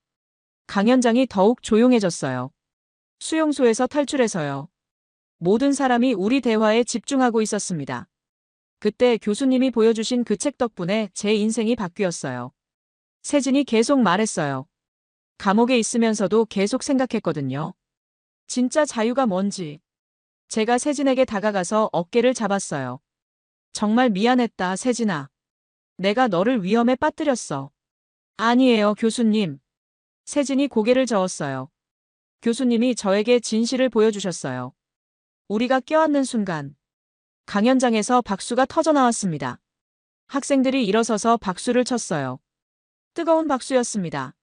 [SPEAKER 1] 강연장이 더욱 조용해졌어요. 수용소에서 탈출해서요. 모든 사람이 우리 대화에 집중하고 있었습니다. 그때 교수님이 보여주신 그 책 덕분에 제 인생이 바뀌었어요. 세진이 계속 말했어요. 감옥에 있으면서도 계속 생각했거든요. 진짜 자유가 뭔지. 제가 세진에게 다가가서 어깨를 잡았어요. 정말 미안했다, 세진아. 내가 너를 위험에 빠뜨렸어. 아니에요, 교수님. 세진이 고개를 저었어요. 교수님이 저에게 진실을 보여주셨어요. 우리가 껴안는 순간 강연장에서 박수가 터져나왔습니다. 학생들이 일어서서 박수를 쳤어요. 뜨거운 박수였습니다.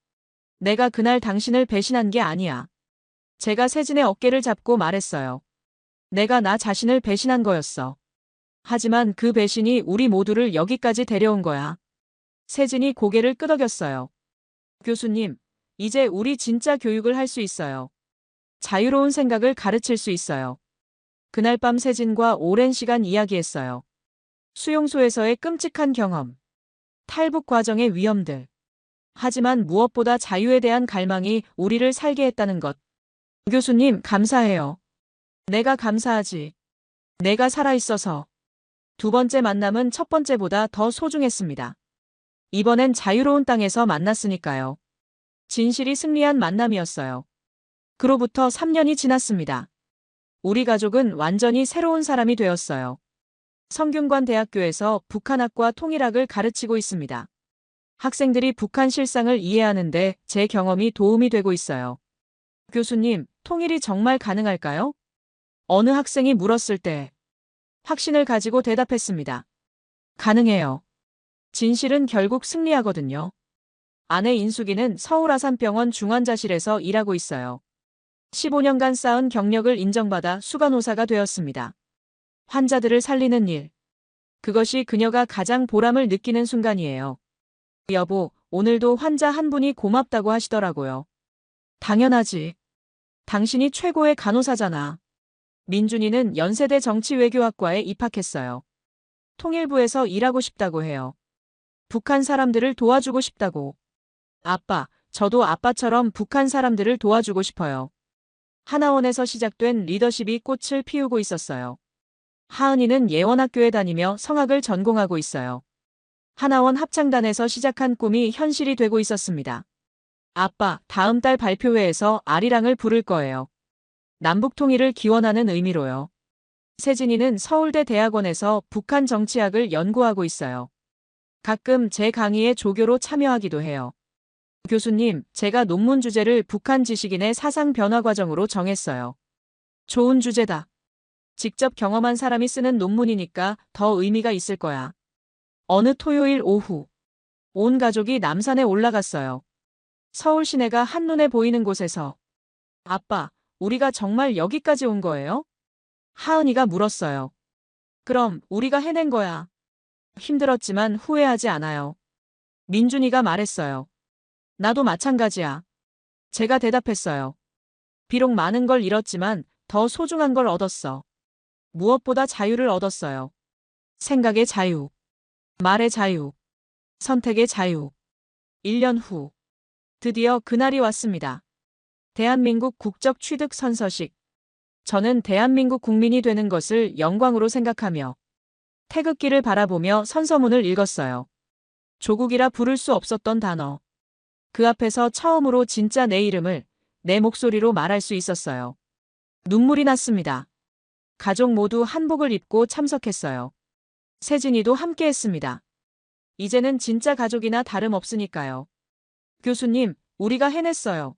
[SPEAKER 1] 내가 그날 당신을 배신한 게 아니야. 제가 세진의 어깨를 잡고 말했어요. 내가 나 자신을 배신한 거였어. 하지만 그 배신이 우리 모두를 여기까지 데려온 거야. 세진이 고개를 끄덕였어요. 교수님, 이제 우리 진짜 교육을 할 수 있어요. 자유로운 생각을 가르칠 수 있어요. 그날 밤 세진과 오랜 시간 이야기했어요. 수용소에서의 끔찍한 경험, 탈북 과정의 위험들. 하지만 무엇보다 자유에 대한 갈망이 우리를 살게 했다는 것. 교수님, 감사해요. 내가 감사하지. 내가 살아있어서. 두 번째 만남은 첫 번째보다 더 소중했습니다. 이번엔 자유로운 땅에서 만났으니까요. 진실이 승리한 만남이었어요. 그로부터 3년이 지났습니다. 우리 가족은 완전히 새로운 사람이 되었어요. 성균관 대학교에서 북한학과 통일학을 가르치고 있습니다. 학생들이 북한 실상을 이해하는데 제 경험이 도움이 되고 있어요. 교수님, 통일이 정말 가능할까요? 어느 학생이 물었을 때 확신을 가지고 대답했습니다. 가능해요. 진실은 결국 승리하거든요. 아내 인숙이는 서울 아산병원 중환자실에서 일하고 있어요. 15년간 쌓은 경력을 인정받아 수간호사가 되었습니다. 환자들을 살리는 일. 그것이 그녀가 가장 보람을 느끼는 순간이에요. 여보, 오늘도 환자 한 분이 고맙다고 하시더라고요. 당연하지. 당신이 최고의 간호사잖아. 민준이는 연세대 정치외교학과에 입학했어요. 통일부에서 일하고 싶다고 해요. 북한 사람들을 도와주고 싶다고. 아빠, 저도 아빠처럼 북한 사람들을 도와주고 싶어요. 하나원에서 시작된 리더십이 꽃을 피우고 있었어요. 하은이는 예원학교에 다니며 성악을 전공하고 있어요. 하나원 합창단에서 시작한 꿈이 현실이 되고 있었습니다. 아빠, 다음 달 발표회에서 아리랑을 부를 거예요. 남북 통일을 기원하는 의미로요. 세진이는 서울대 대학원에서 북한 정치학을 연구하고 있어요. 가끔 제 강의에 조교로 참여하기도 해요. 교수님, 제가 논문 주제를 북한 지식인의 사상 변화 과정으로 정했어요. 좋은 주제다. 직접 경험한 사람이 쓰는 논문이니까 더 의미가 있을 거야. 어느 토요일 오후, 온 가족이 남산에 올라갔어요. 서울 시내가 한눈에 보이는 곳에서. 아빠, 우리가 정말 여기까지 온 거예요? 하은이가 물었어요. 그럼 우리가 해낸 거야. 힘들었지만 후회하지 않아요. 민준이가 말했어요. 나도 마찬가지야. 제가 대답했어요. 비록 많은 걸 잃었지만 더 소중한 걸 얻었어. 무엇보다 자유를 얻었어요. 생각의 자유, 말의 자유, 선택의 자유. 1년 후, 드디어 그날이 왔습니다. 대한민국 국적 취득 선서식. 저는 대한민국 국민이 되는 것을 영광으로 생각하며 태극기를 바라보며 선서문을 읽었어요. 조국이라 부를 수 없었던 단어. 그 앞에서 처음으로 진짜 내 이름을 내 목소리로 말할 수 있었어요. 눈물이 났습니다. 가족 모두 한복을 입고 참석했어요. 세진이도 함께했습니다. 이제는 진짜 가족이나 다름없으니까요. 교수님, 우리가 해냈어요.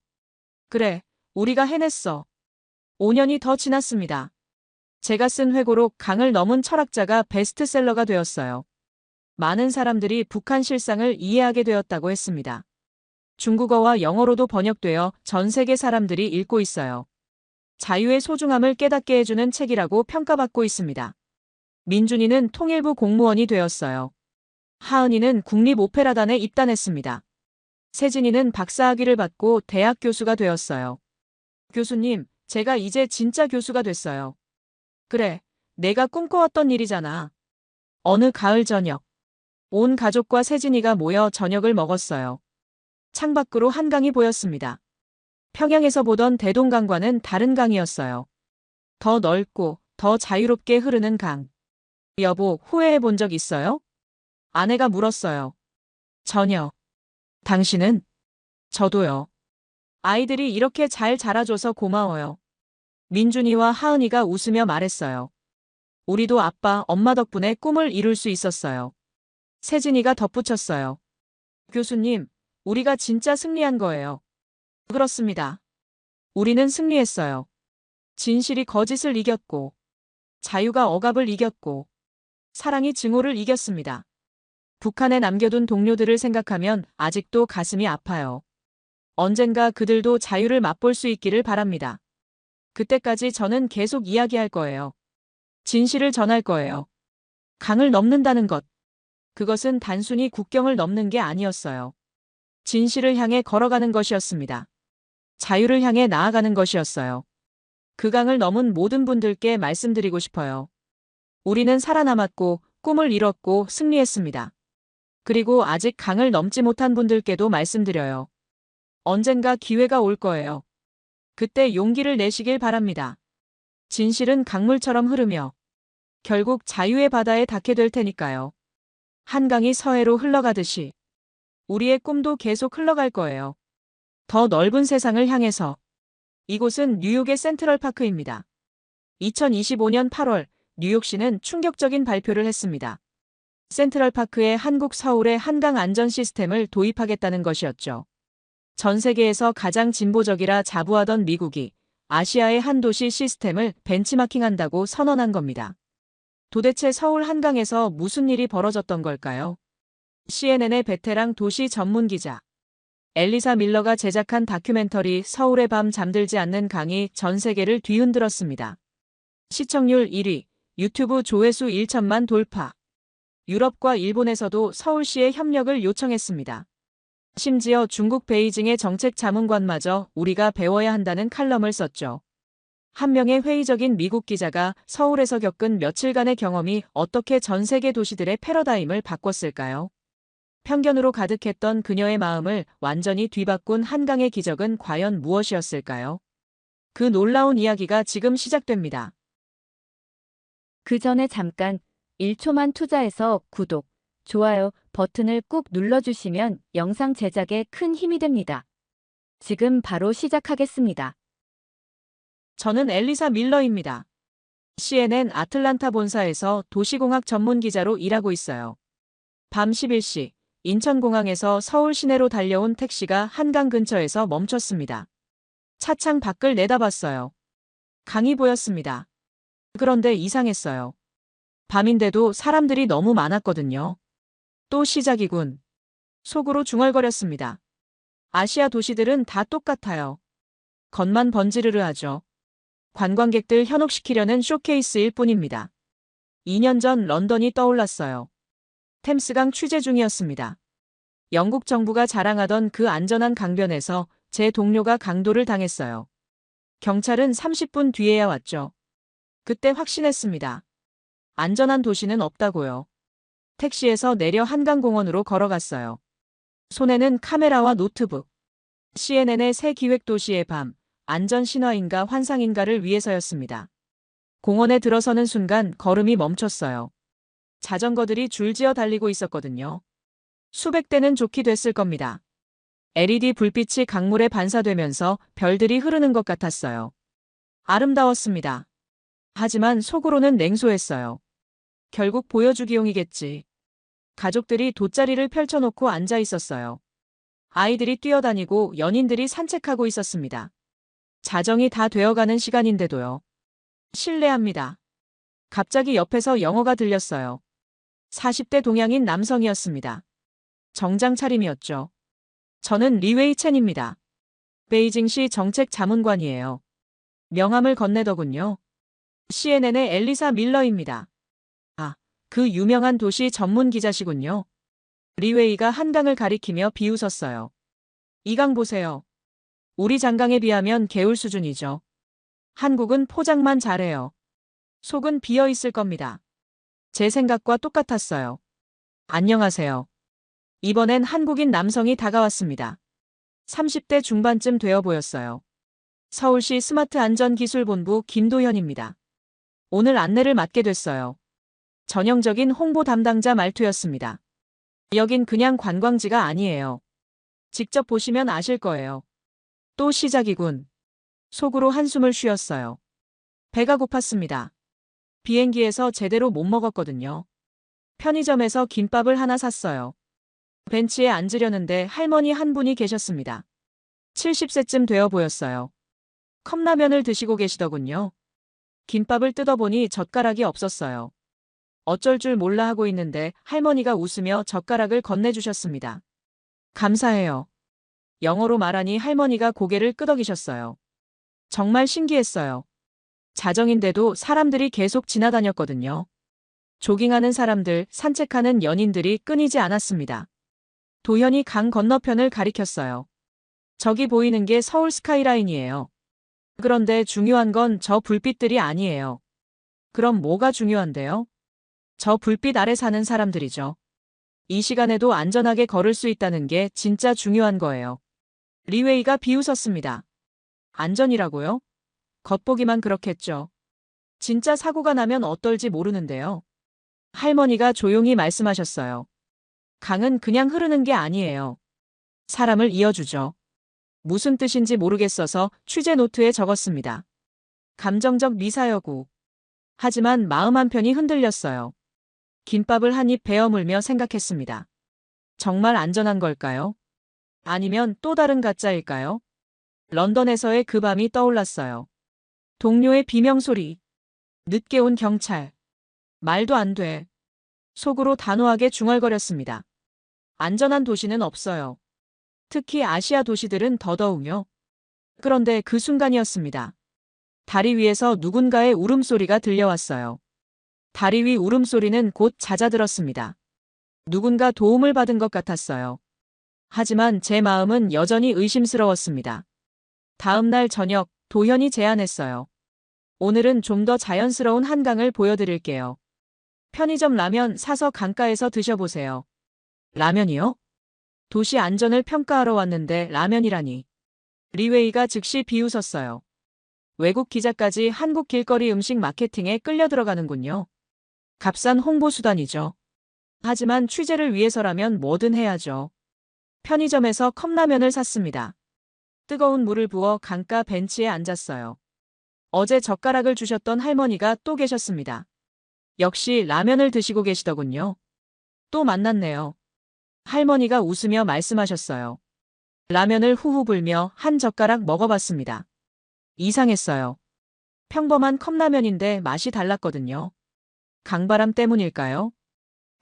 [SPEAKER 1] 그래, 우리가 해냈어. 5년이 더 지났습니다. 제가 쓴 회고록 강을 넘은 철학자가 베스트셀러가 되었어요. 많은 사람들이 북한 실상을 이해하게 되었다고 했습니다. 중국어와 영어로도 번역되어 전 세계 사람들이 읽고 있어요. 자유의 소중함을 깨닫게 해주는 책이라고 평가받고 있습니다. 민준이는 통일부 공무원이 되었어요. 하은이는 국립오페라단에 입단했습니다. 세진이는 박사학위를 받고 대학 교수가 되었어요. 교수님, 제가 이제 진짜 교수가 됐어요. 그래, 내가 꿈꿔왔던 일이잖아. 어느 가을 저녁, 온 가족과 세진이가 모여 저녁을 먹었어요. 창밖으로 한강이 보였습니다. 평양에서 보던 대동강과는 다른 강이었어요. 더 넓고 더 자유롭게 흐르는 강. 여보, 후회해 본 적 있어요? 아내가 물었어요. 전혀. 당신은? 저도요. 아이들이 이렇게 잘 자라줘서 고마워요. 민준이와 하은이가 웃으며 말했어요. 우리도 아빠, 엄마 덕분에 꿈을 이룰 수 있었어요. 세진이가 덧붙였어요. 교수님, 우리가 진짜 승리한 거예요. 그렇습니다. 우리는 승리했어요. 진실이 거짓을 이겼고, 자유가 억압을 이겼고, 사랑이 증오를 이겼습니다. 북한에 남겨둔 동료들을 생각하면 아직도 가슴이 아파요. 언젠가 그들도 자유를 맛볼 수 있기를 바랍니다. 그때까지 저는 계속 이야기할 거예요. 진실을 전할 거예요. 강을 넘는다는 것. 그것은 단순히 국경을 넘는 게 아니었어요. 진실을 향해 걸어가는 것이었습니다. 자유를 향해 나아가는 것이었어요. 그 강을 넘은 모든 분들께 말씀드리고 싶어요. 우리는 살아남았고 꿈을 이뤘고 승리했습니다. 그리고 아직 강을 넘지 못한 분들께도 말씀드려요. 언젠가 기회가 올 거예요. 그때 용기를 내시길 바랍니다. 진실은 강물처럼 흐르며 결국 자유의 바다에 닿게 될 테니까요. 한강이 서해로 흘러가듯이 우리의 꿈도 계속 흘러갈 거예요. 더 넓은 세상을 향해서. 이곳은 뉴욕의 센트럴파크입니다. 2025년 8월 뉴욕시는 충격적인 발표를 했습니다. 센트럴파크에 한국 서울의 한강 안전 시스템을 도입하겠다는 것이었죠. 전 세계에서 가장 진보적이라 자부하던 미국이 아시아의 한 도시 시스템을 벤치마킹한다고 선언한 겁니다. 도대체 서울 한강에서 무슨 일이 벌어졌던 걸까요? CNN의 베테랑 도시 전문 기자 엘리사 밀러가 제작한 다큐멘터리 서울의 밤 잠들지 않는 강이 전 세계를 뒤흔들었습니다. 시청률 1위, 유튜브 조회수 1천만 돌파. 유럽과 일본에서도 서울시에 협력을 요청했습니다. 심지어 중국 베이징의 정책 자문관마저 우리가 배워야 한다는 칼럼을 썼죠. 한 명의 회의적인 미국 기자가 서울에서 겪은 며칠간의 경험이 어떻게 전 세계 도시들의 패러다임을 바꿨을까요? 편견으로 가득했던 그녀의 마음을 완전히 뒤바꾼 한강의 기적은 과연 무엇이었을까요? 그 놀라운 이야기가 지금 시작됩니다.
[SPEAKER 2] 그 전에 잠깐 1초만 투자해서 구독, 좋아요 버튼을 꾹 눌러주시면 영상 제작에 큰 힘이 됩니다. 지금 바로 시작하겠습니다.
[SPEAKER 1] 저는 엘리사 밀러입니다. CNN 아틀란타 본사에서 도시공학 전문 기자로 일하고 있어요. 밤 11시 인천공항에서 서울 시내로 달려온 택시가 한강 근처에서 멈췄습니다. 차창 밖을 내다봤어요. 강이 보였습니다. 그런데 이상했어요. 밤인데도 사람들이 너무 많았거든요. 또 시작이군. 속으로 중얼거렸습니다. 아시아 도시들은 다 똑같아요. 겉만 번지르르 하죠. 관광객들 현혹시키려는 쇼케이스일 뿐입니다. 2년 전 런던이 떠올랐어요. 템스강 취재 중이었습니다. 영국 정부가 자랑하던 그 안전한 강변에서 제 동료가 강도를 당했어요. 경찰은 30분 뒤에야 왔죠. 그때 확신했습니다. 안전한 도시는 없다고요. 택시에서 내려 한강공원으로 걸어갔어요. 손에는 카메라와 노트북. CNN의 새 기획도시의 밤, 안전신화인가 환상인가를 위해서였습니다. 공원에 들어서는 순간 걸음이 멈췄어요. 자전거들이 줄지어 달리고 있었거든요. 수백 대는 좋게 됐을 겁니다. LED 불빛이 강물에 반사되면서 별들이 흐르는 것 같았어요. 아름다웠습니다. 하지만 속으로는 냉소했어요. 결국 보여주기용이겠지. 가족들이 돗자리를 펼쳐놓고 앉아 있었어요. 아이들이 뛰어다니고 연인들이 산책하고 있었습니다. 자정이 다 되어가는 시간인데도요. 실례합니다. 갑자기 옆에서 영어가 들렸어요. 40대 동양인 남성이었습니다. 정장 차림이었죠. 저는 리웨이 첸입니다. 베이징시 정책 자문관이에요. 명함을 건네더군요. CNN의 엘리사 밀러입니다. 아, 그 유명한 도시 전문 기자시군요. 리웨이가 한강을 가리키며 비웃었어요. 이 강 보세요. 우리 장강에 비하면 개울 수준이죠. 한국은 포장만 잘해요. 속은 비어 있을 겁니다. 제 생각과 똑같았어요. 안녕하세요. 이번엔 한국인 남성이 다가왔습니다. 30대 중반쯤 되어 보였어요. 서울시 스마트안전기술본부 김도현입니다. 오늘 안내를 맡게 됐어요. 전형적인 홍보 담당자 말투였습니다. 여긴 그냥 관광지가 아니에요. 직접 보시면 아실 거예요. 또 시작이군. 속으로 한숨을 쉬었어요. 배가 고팠습니다. 비행기에서 제대로 못 먹었거든요. 편의점에서 김밥을 하나 샀어요. 벤치에 앉으려는데 할머니 한 분이 계셨습니다. 70세쯤 되어 보였어요. 컵라면을 드시고 계시더군요. 김밥을 뜯어보니 젓가락이 없었어요. 어쩔 줄 몰라 하고 있는데 할머니가 웃으며 젓가락을 건네주셨습니다. 감사해요. 영어로 말하니 할머니가 고개를 끄덕이셨어요. 정말 신기했어요. 자정인데도 사람들이 계속 지나다녔거든요. 조깅하는 사람들, 산책하는 연인들이 끊이지 않았습니다. 도현이 강 건너편을 가리켰어요. 저기 보이는 게 서울 스카이라인이에요. 그런데 중요한 건 저 불빛들이 아니에요. 그럼 뭐가 중요한데요? 저 불빛 아래 사는 사람들이죠. 이 시간에도 안전하게 걸을 수 있다는 게 진짜 중요한 거예요. 리웨이가 비웃었습니다. 안전이라고요? 겉보기만 그렇겠죠. 진짜 사고가 나면 어떨지 모르는데요. 할머니가 조용히 말씀하셨어요. 강은 그냥 흐르는 게 아니에요. 사람을 이어주죠. 무슨 뜻인지 모르겠어서 취재 노트에 적었습니다. 감정적 미사여구. 하지만 마음 한편이 흔들렸어요. 김밥을 한 입 베어 물며 생각했습니다. 정말 안전한 걸까요? 아니면 또 다른 가짜일까요? 런던에서의 그 밤이 떠올랐어요. 동료의 비명소리. 늦게 온 경찰. 말도 안 돼. 속으로 단호하게 중얼거렸습니다. 안전한 도시는 없어요. 특히 아시아 도시들은 더더욱요. 그런데 그 순간이었습니다. 다리 위에서 누군가의 울음소리가 들려왔어요. 다리 위 울음소리는 곧 잦아들었습니다. 누군가 도움을 받은 것 같았어요. 하지만 제 마음은 여전히 의심스러웠습니다. 다음 날 저녁, 도현이 제안했어요. 오늘은 좀 더 자연스러운 한강을 보여드릴게요. 편의점 라면 사서 강가에서 드셔보세요. 라면이요? 도시 안전을 평가하러 왔는데 라면이라니. 리웨이가 즉시 비웃었어요. 외국 기자까지 한국 길거리 음식 마케팅에 끌려 들어가는군요. 값싼 홍보 수단이죠. 하지만 취재를 위해서라면 뭐든 해야죠. 편의점에서 컵라면을 샀습니다. 뜨거운 물을 부어 강가 벤치에 앉았어요. 어제 젓가락을 주셨던 할머니가 또 계셨습니다. 역시 라면을 드시고 계시더군요. 또 만났네요. 할머니가 웃으며 말씀하셨어요. 라면을 후후 불며 한 젓가락 먹어봤습니다. 이상했어요. 평범한 컵라면인데 맛이 달랐거든요. 강바람 때문일까요?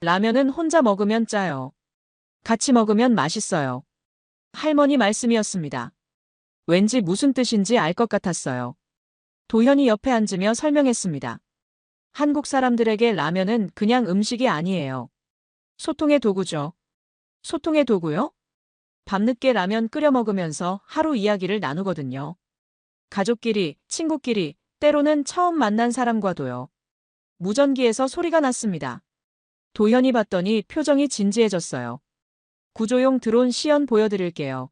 [SPEAKER 1] 라면은 혼자 먹으면 짜요. 같이 먹으면 맛있어요. 할머니 말씀이었습니다. 왠지 무슨 뜻인지 알 것 같았어요. 도현이 옆에 앉으며 설명했습니다. 한국 사람들에게 라면은 그냥 음식이 아니에요. 소통의 도구죠. 소통의 도구요? 밤늦게 라면 끓여 먹으면서 하루 이야기를 나누거든요. 가족끼리, 친구끼리, 때로는 처음 만난 사람과도요. 무전기에서 소리가 났습니다. 도현이 봤더니 표정이 진지해졌어요. 구조용 드론 시연 보여드릴게요.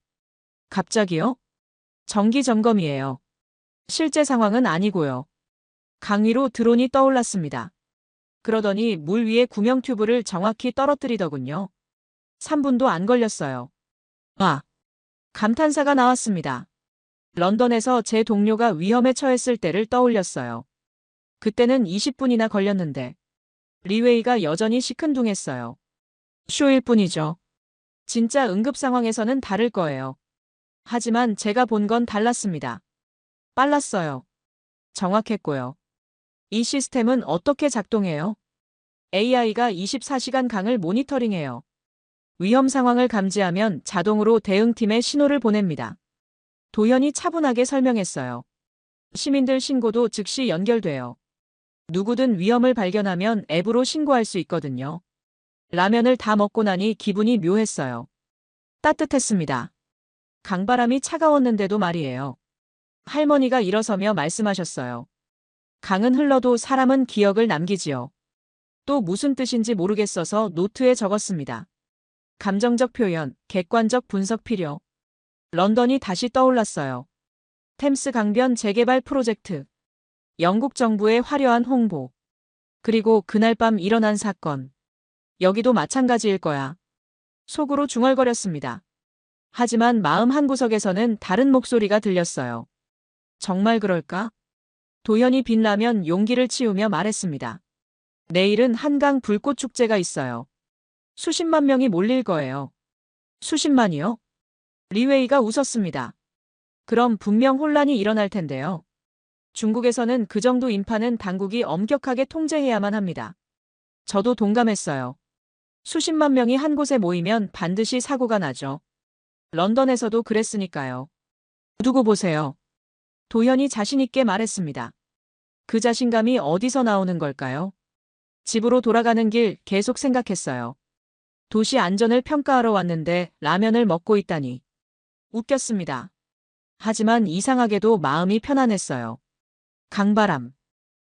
[SPEAKER 1] 갑자기요? 정기 점검이에요. 실제 상황은 아니고요. 강 위로 드론이 떠올랐습니다. 그러더니 물 위에 구명 튜브를 정확히 떨어뜨리더군요. 3분도 안 걸렸어요. 와! 감탄사가 나왔습니다. 런던에서 제 동료가 위험에 처했을 때를 떠올렸어요. 그때는 20분이나 걸렸는데 리웨이가 여전히 시큰둥했어요. 쇼일 뿐이죠. 진짜 응급 상황에서는 다를 거예요. 하지만 제가 본 건 달랐습니다. 빨랐어요. 정확했고요. 이 시스템은 어떻게 작동해요? AI가 24시간 강을 모니터링해요. 위험 상황을 감지하면 자동으로 대응팀에 신호를 보냅니다. 도현이 차분하게 설명했어요. 시민들 신고도 즉시 연결돼요. 누구든 위험을 발견하면 앱으로 신고할 수 있거든요. 라면을 다 먹고 나니 기분이 묘했어요. 따뜻했습니다. 강바람이 차가웠는데도 말이에요. 할머니가 일어서며 말씀하셨어요. 강은 흘러도 사람은 기억을 남기지요. 또 무슨 뜻인지 모르겠어서 노트에 적었습니다. 감정적 표현, 객관적 분석 필요. 런던이 다시 떠올랐어요. 템스 강변 재개발 프로젝트. 영국 정부의 화려한 홍보. 그리고 그날 밤 일어난 사건. 여기도 마찬가지일 거야. 속으로 중얼거렸습니다. 하지만 마음 한구석에서는 다른 목소리가 들렸어요. 정말 그럴까? 도현이 빛나면 용기를 치우며 말했습니다. 내일은 한강 불꽃 축제가 있어요. 수십만 명이 몰릴 거예요. 수십만이요? 리웨이가 웃었습니다. 그럼 분명 혼란이 일어날 텐데요. 중국에서는 그 정도 인파는 당국이 엄격하게 통제해야만 합니다. 저도 동감했어요. 수십만 명이 한 곳에 모이면 반드시 사고가 나죠. 런던에서도 그랬으니까요. 두고 보세요. 도현이 자신있게 말했습니다. 그 자신감이 어디서 나오는 걸까요? 집으로 돌아가는 길 계속 생각했어요. 도시 안전을 평가하러 왔는데 라면을 먹고 있다니. 웃겼습니다. 하지만 이상하게도 마음이 편안했어요. 강바람.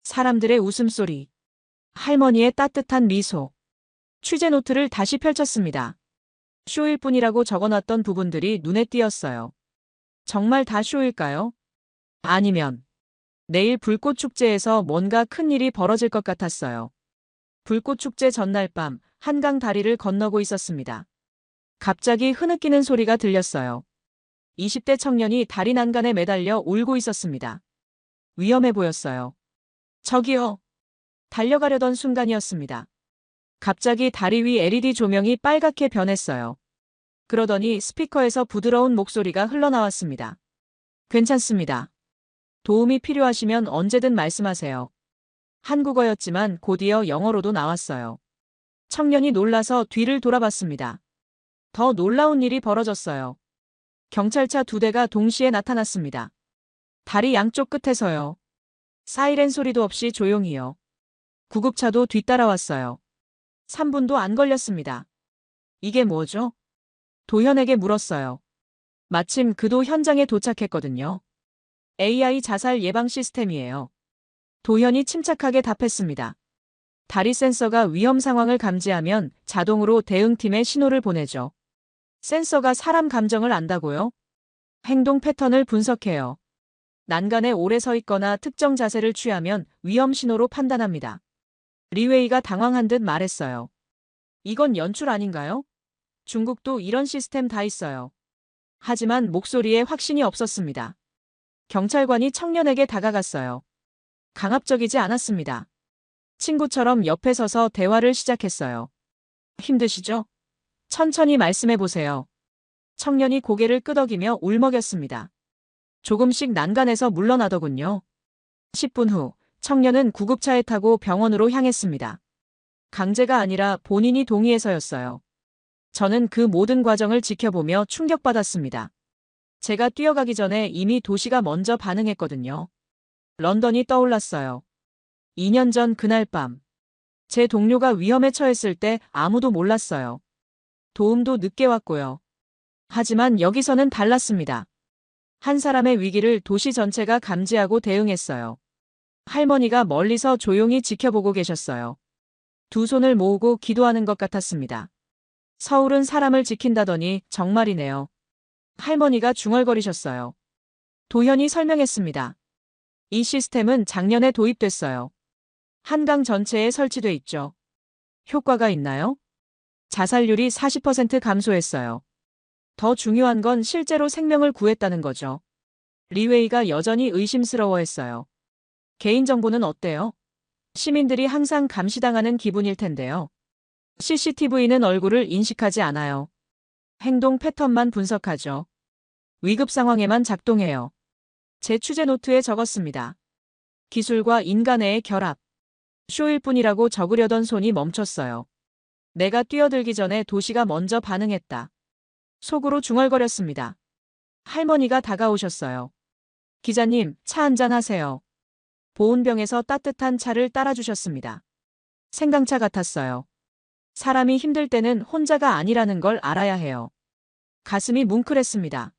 [SPEAKER 1] 사람들의 웃음소리. 할머니의 따뜻한 미소. 취재 노트를 다시 펼쳤습니다. 쇼일 뿐이라고 적어놨던 부분들이 눈에 띄었어요. 정말 다 쇼일까요? 아니면 내일 불꽃축제에서 뭔가 큰일이 벌어질 것 같았어요. 불꽃축제 전날 밤 한강 다리를 건너고 있었습니다. 갑자기 흐느끼는 소리가 들렸어요. 20대 청년이 다리 난간에 매달려 울고 있었습니다. 위험해 보였어요. 저기요. 달려가려던 순간이었습니다. 갑자기 다리 위 LED 조명이 빨갛게 변했어요. 그러더니 스피커에서 부드러운 목소리가 흘러나왔습니다. 괜찮습니다. 도움이 필요하시면 언제든 말씀하세요. 한국어였지만 곧이어 영어로도 나왔어요. 청년이 놀라서 뒤를 돌아봤습니다. 더 놀라운 일이 벌어졌어요. 경찰차 2대가 동시에 나타났습니다. 다리 양쪽 끝에서요. 사이렌 소리도 없이 조용히요. 구급차도 뒤따라왔어요. 3분도 안 걸렸습니다. 이게 뭐죠? 도현에게 물었어요. 마침 그도 현장에 도착했거든요. AI 자살 예방 시스템이에요. 도현이 침착하게 답했습니다. 다리 센서가 위험 상황을 감지하면 자동으로 대응팀에 신호를 보내죠. 센서가 사람 감정을 안다고요? 행동 패턴을 분석해요. 난간에 오래 서 있거나 특정 자세를 취하면 위험 신호로 판단합니다. 리웨이가 당황한 듯 말했어요. 이건 연출 아닌가요? 중국도 이런 시스템 다 있어요. 하지만 목소리에 확신이 없었습니다. 경찰관이 청년에게 다가갔어요. 강압적이지 않았습니다. 친구처럼 옆에 서서 대화를 시작했어요. 힘드시죠? 천천히 말씀해 보세요. 청년이 고개를 끄덕이며 울먹였습니다. 조금씩 난간에서 물러나더군요. 10분 후 청년은 구급차에 타고 병원으로 향했습니다. 강제가 아니라 본인이 동의해서였어요. 저는 그 모든 과정을 지켜보며 충격받았습니다. 제가 뛰어가기 전에 이미 도시가 먼저 반응했거든요. 런던이 떠올랐어요. 2년 전 그날 밤. 제 동료가 위험에 처했을 때 아무도 몰랐어요. 도움도 늦게 왔고요. 하지만 여기서는 달랐습니다. 한 사람의 위기를 도시 전체가 감지하고 대응했어요. 할머니가 멀리서 조용히 지켜보고 계셨어요. 두 손을 모으고 기도하는 것 같았습니다. 서울은 사람을 지킨다더니 정말이네요. 할머니가 중얼거리셨어요. 도현이 설명했습니다. 이 시스템은 작년에 도입됐어요. 한강 전체에 설치돼 있죠. 효과가 있나요? 자살률이 40% 감소했어요. 더 중요한 건 실제로 생명을 구했다는 거죠. 리웨이가 여전히 의심스러워했어요. 개인정보는 어때요? 시민들이 항상 감시당하는 기분일 텐데요. CCTV는 얼굴을 인식하지 않아요. 행동 패턴만 분석하죠. 위급 상황에만 작동해요. 제 취재 노트에 적었습니다. 기술과 인간의 결합. 쇼일 뿐이라고 적으려던 손이 멈췄어요. 내가 뛰어들기 전에 도시가 먼저 반응했다. 속으로 중얼거렸습니다. 할머니가 다가오셨어요. 기자님, 차 한잔 하세요. 보온병에서 따뜻한 차를 따라주셨습니다. 생강차 같았어요. 사람이 힘들 때는 혼자가 아니라는 걸 알아야 해요. 가슴이 뭉클했습니다.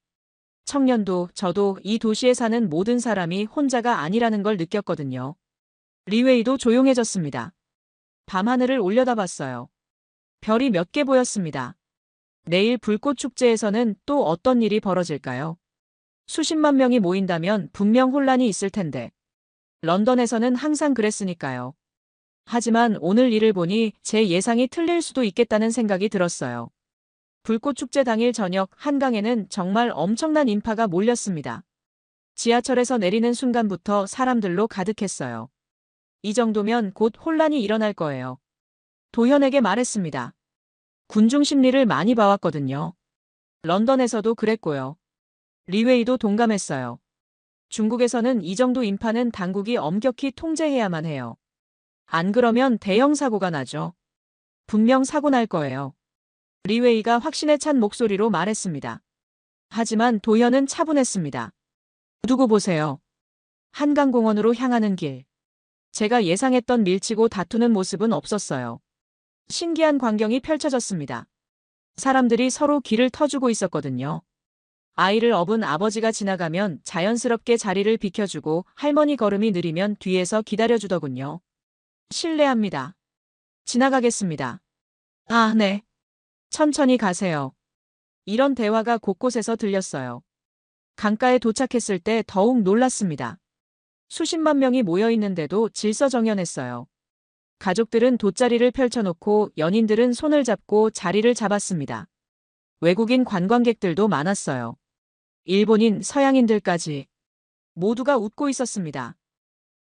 [SPEAKER 1] 청년도 저도 이 도시에 사는 모든 사람이 혼자가 아니라는 걸 느꼈거든요. 리웨이도 조용해졌습니다. 밤하늘을 올려다봤어요. 별이 몇 개 보였습니다. 내일 불꽃 축제에서는 또 어떤 일이 벌어질까요? 수십만 명이 모인다면 분명 혼란이 있을 텐데. 런던에서는 항상 그랬으니까요. 하지만 오늘 일을 보니 제 예상이 틀릴 수도 있겠다는 생각이 들었어요. 불꽃 축제 당일 저녁 한강에는 정말 엄청난 인파가 몰렸습니다. 지하철에서 내리는 순간부터 사람들로 가득했어요. 이 정도면 곧 혼란이 일어날 거예요. 도현에게 말했습니다. 군중 심리를 많이 봐왔거든요. 런던에서도 그랬고요. 리웨이도 동감했어요. 중국에서는 이 정도 인파는 당국이 엄격히 통제해야만 해요. 안 그러면 대형 사고가 나죠. 분명 사고 날 거예요. 리웨이가 확신에 찬 목소리로 말했습니다. 하지만 도현은 차분했습니다. 두고 보세요. 한강공원으로 향하는 길. 제가 예상했던 밀치고 다투는 모습은 없었어요. 신기한 광경이 펼쳐졌습니다. 사람들이 서로 길을 터주고 있었거든요. 아이를 업은 아버지가 지나가면 자연스럽게 자리를 비켜주고 할머니 걸음이 느리면 뒤에서 기다려주더군요. 실례합니다. 지나가겠습니다. 아, 네. 천천히 가세요. 이런 대화가 곳곳에서 들렸어요. 강가에 도착했을 때 더욱 놀랐습니다. 수십만 명이 모여 있는데도 질서정연했어요. 가족들은 돗자리를 펼쳐놓고 연인들은 손을 잡고 자리를 잡았습니다. 외국인 관광객들도 많았어요. 일본인, 서양인들까지 모두가 웃고 있었습니다.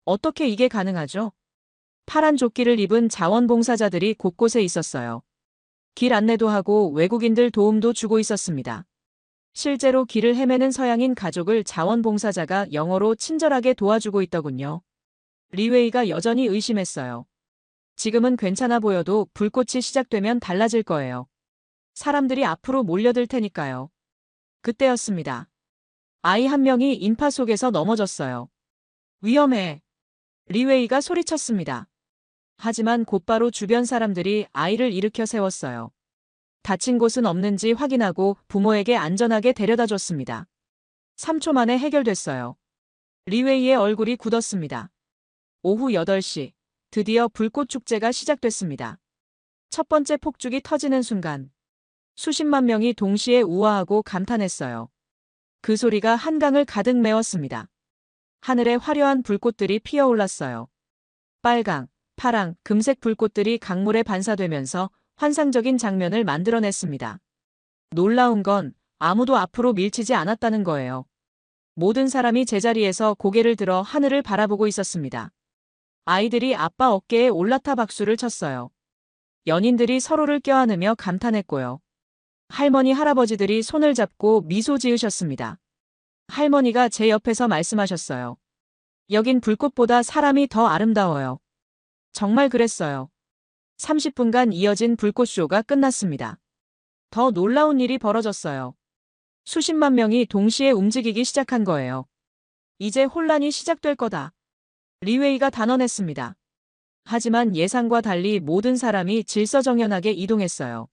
[SPEAKER 1] 어떻게 이게 가능하죠? 파란 조끼를 입은 자원봉사자들이 곳곳에 있었어요. 길 안내도 하고 외국인들 도움도 주고 있었습니다. 실제로 길을 헤매는 서양인 가족을 자원봉사자가 영어로 친절하게 도와주고 있더군요. 리웨이가 여전히 의심했어요. 지금은 괜찮아 보여도 불꽃이 시작되면 달라질 거예요. 사람들이 앞으로 몰려들 테니까요. 그때였습니다. 아이 한 명이 인파 속에서 넘어졌어요. 위험해. 리웨이가 소리쳤습니다. 하지만 곧바로 주변 사람들이 아이를 일으켜 세웠어요. 다친 곳은 없는지 확인하고 부모에게 안전하게 데려다 줬습니다. 3초 만에 해결됐어요. 리웨이의 얼굴이 굳었습니다. 오후 8시, 드디어 불꽃 축제가 시작됐습니다. 첫 번째 폭죽이 터지는 순간, 수십만 명이 동시에 우아하고 감탄했어요. 그 소리가 한강을 가득 메웠습니다. 하늘에 화려한 불꽃들이 피어올랐어요. 빨강, 파랑, 금색 불꽃들이 강물에 반사되면서 환상적인 장면을 만들어냈습니다. 놀라운 건 아무도 앞으로 밀치지 않았다는 거예요. 모든 사람이 제자리에서 고개를 들어 하늘을 바라보고 있었습니다. 아이들이 아빠 어깨에 올라타 박수를 쳤어요. 연인들이 서로를 껴안으며 감탄했고요. 할머니, 할아버지들이 손을 잡고 미소 지으셨습니다. 할머니가 제 옆에서 말씀하셨어요. 여긴 불꽃보다 사람이 더 아름다워요. 정말 그랬어요. 30분간 이어진 불꽃쇼가 끝났습니다. 더 놀라운 일이 벌어졌어요. 수십만 명이 동시에 움직이기 시작한 거예요. 이제 혼란이 시작될 거다. 리웨이가 단언했습니다. 하지만 예상과 달리 모든 사람이 질서정연하게 이동했어요.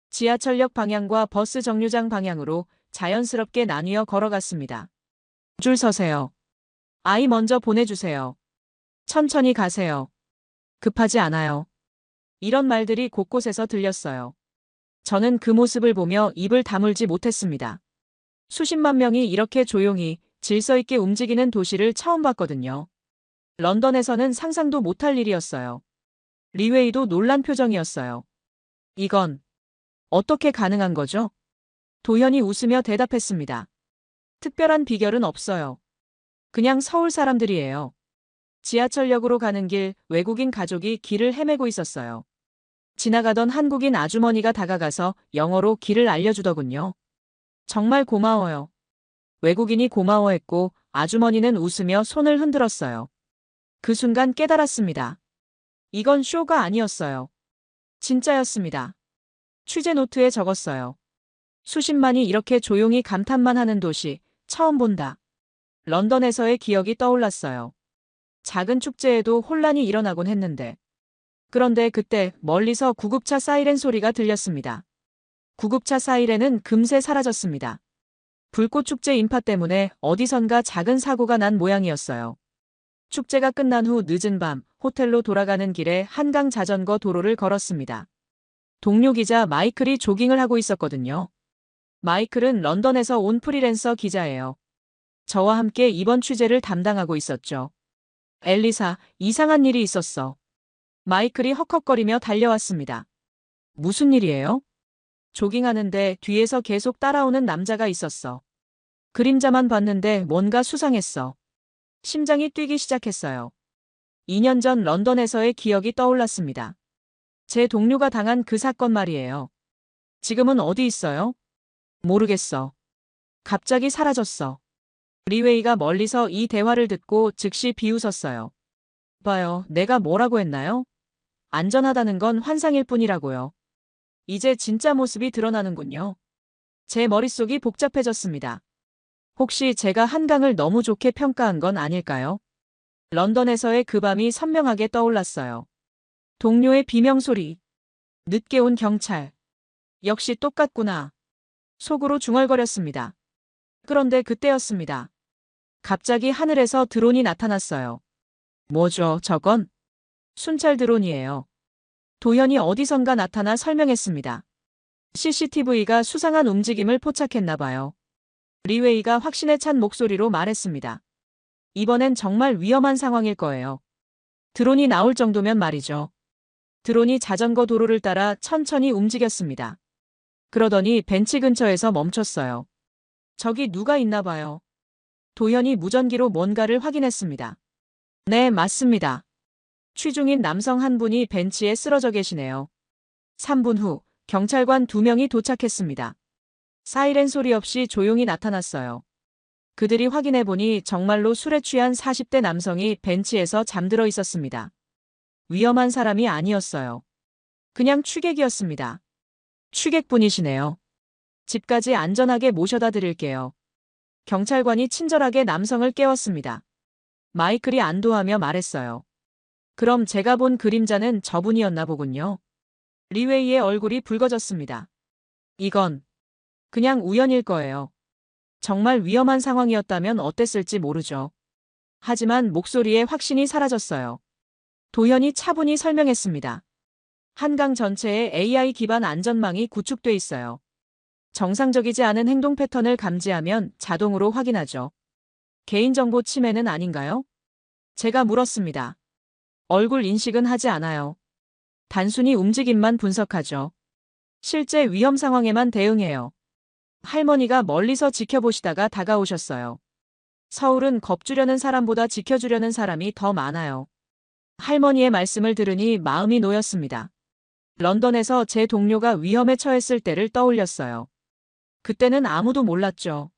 [SPEAKER 1] 지하철역 방향과 버스 정류장 방향으로 자연스럽게 나뉘어 걸어갔습니다. 줄 서세요. 아이 먼저 보내주세요. 천천히 가세요. 급하지 않아요. 이런 말들이 곳곳에서 들렸어요. 저는 그 모습을 보며 입을 다물지 못했습니다. 수십만 명이 이렇게 조용히 질서 있게 움직이는 도시를 처음 봤거든요. 런던에서는 상상도 못할 일이었어요. 리웨이도 놀란 표정이었어요. 이건 어떻게 가능한 거죠? 도현이 웃으며 대답했습니다. 특별한 비결은 없어요. 그냥 서울 사람들이에요. 지하철역으로 가는 길, 외국인 가족이 길을 헤매고 있었어요. 지나가던 한국인 아주머니가 다가가서 영어로 길을 알려주더군요. 정말 고마워요. 외국인이 고마워했고 아주머니는 웃으며 손을 흔들었어요. 그 순간 깨달았습니다. 이건 쇼가 아니었어요. 진짜였습니다. 취재 노트에 적었어요. 수십만이 이렇게 조용히 감탄만 하는 도시, 처음 본다. 런던에서의 기억이 떠올랐어요. 작은 축제에도 혼란이 일어나곤 했는데. 그런데 그때 멀리서 구급차 사이렌 소리가 들렸습니다. 구급차 사이렌은 금세 사라졌습니다. 불꽃축제 인파 때문에 어디선가 작은 사고가 난 모양이었어요. 축제가 끝난 후 늦은 밤 호텔로 돌아가는 길에 한강 자전거 도로를 걸었습니다. 동료 기자 마이클이 조깅을 하고 있었거든요. 마이클은 런던에서 온 프리랜서 기자예요. 저와 함께 이번 취재를 담당하고 있었죠. 엘리사, 이상한 일이 있었어. 마이클이 헉헉거리며 달려왔습니다. 무슨 일이에요? 조깅하는데 뒤에서 계속 따라오는 남자가 있었어. 그림자만 봤는데 뭔가 수상했어. 심장이 뛰기 시작했어요. 2년 전 런던에서의 기억이 떠올랐습니다. 제 동료가 당한 그 사건 말이에요. 지금은 어디 있어요? 모르겠어. 갑자기 사라졌어. 리웨이가 멀리서 이 대화를 듣고 즉시 비웃었어요. 봐요, 내가 뭐라고 했나요? 안전하다는 건 환상일 뿐이라고요. 이제 진짜 모습이 드러나는군요. 제 머릿속이 복잡해졌습니다. 혹시 제가 한강을 너무 좋게 평가한 건 아닐까요? 런던에서의 그 밤이 선명하게 떠올랐어요. 동료의 비명소리. 늦게 온 경찰. 역시 똑같구나. 속으로 중얼거렸습니다. 그런데 그때였습니다. 갑자기 하늘에서 드론이 나타났어요. 뭐죠, 저건? 순찰 드론이에요. 도현이 어디선가 나타나 설명했습니다. CCTV가 수상한 움직임을 포착했나 봐요. 리웨이가 확신에 찬 목소리로 말했습니다. 이번엔 정말 위험한 상황일 거예요. 드론이 나올 정도면 말이죠. 드론이 자전거 도로를 따라 천천히 움직였습니다. 그러더니 벤치 근처에서 멈췄어요. 저기 누가 있나 봐요. 도현이 무전기로 뭔가를 확인했습니다. 네, 맞습니다. 취중인 남성 한 분이 벤치에 쓰러져 계시네요. 3분 후 경찰관 2명이 도착했습니다. 사이렌 소리 없이 조용히 나타났어요. 그들이 확인해보니 정말로 술에 취한 40대 남성이 벤치에서 잠들어 있었습니다. 위험한 사람이 아니었어요. 그냥 취객이었습니다. 취객분이시네요. 집까지 안전하게 모셔다 드릴게요. 경찰관이 친절하게 남성을 깨웠습니다. 마이클이 안도하며 말했어요. 그럼 제가 본 그림자는 저분이었나 보군요. 리웨이의 얼굴이 붉어졌습니다. 이건 그냥 우연일 거예요. 정말 위험한 상황이었다면 어땠을지 모르죠. 하지만 목소리에 확신이 사라졌어요. 도현이 차분히 설명했습니다. 한강 전체에 AI 기반 안전망이 구축돼 있어요. 정상적이지 않은 행동 패턴을 감지하면 자동으로 확인하죠. 개인정보 침해는 아닌가요? 제가 물었습니다. 얼굴 인식은 하지 않아요. 단순히 움직임만 분석하죠. 실제 위험 상황에만 대응해요. 할머니가 멀리서 지켜보시다가 다가오셨어요. 서울은 겁주려는 사람보다 지켜주려는 사람이 더 많아요. 할머니의 말씀을 들으니 마음이 놓였습니다. 런던에서 제 동료가 위험에 처했을 때를 떠올렸어요. 그때는 아무도 몰랐죠.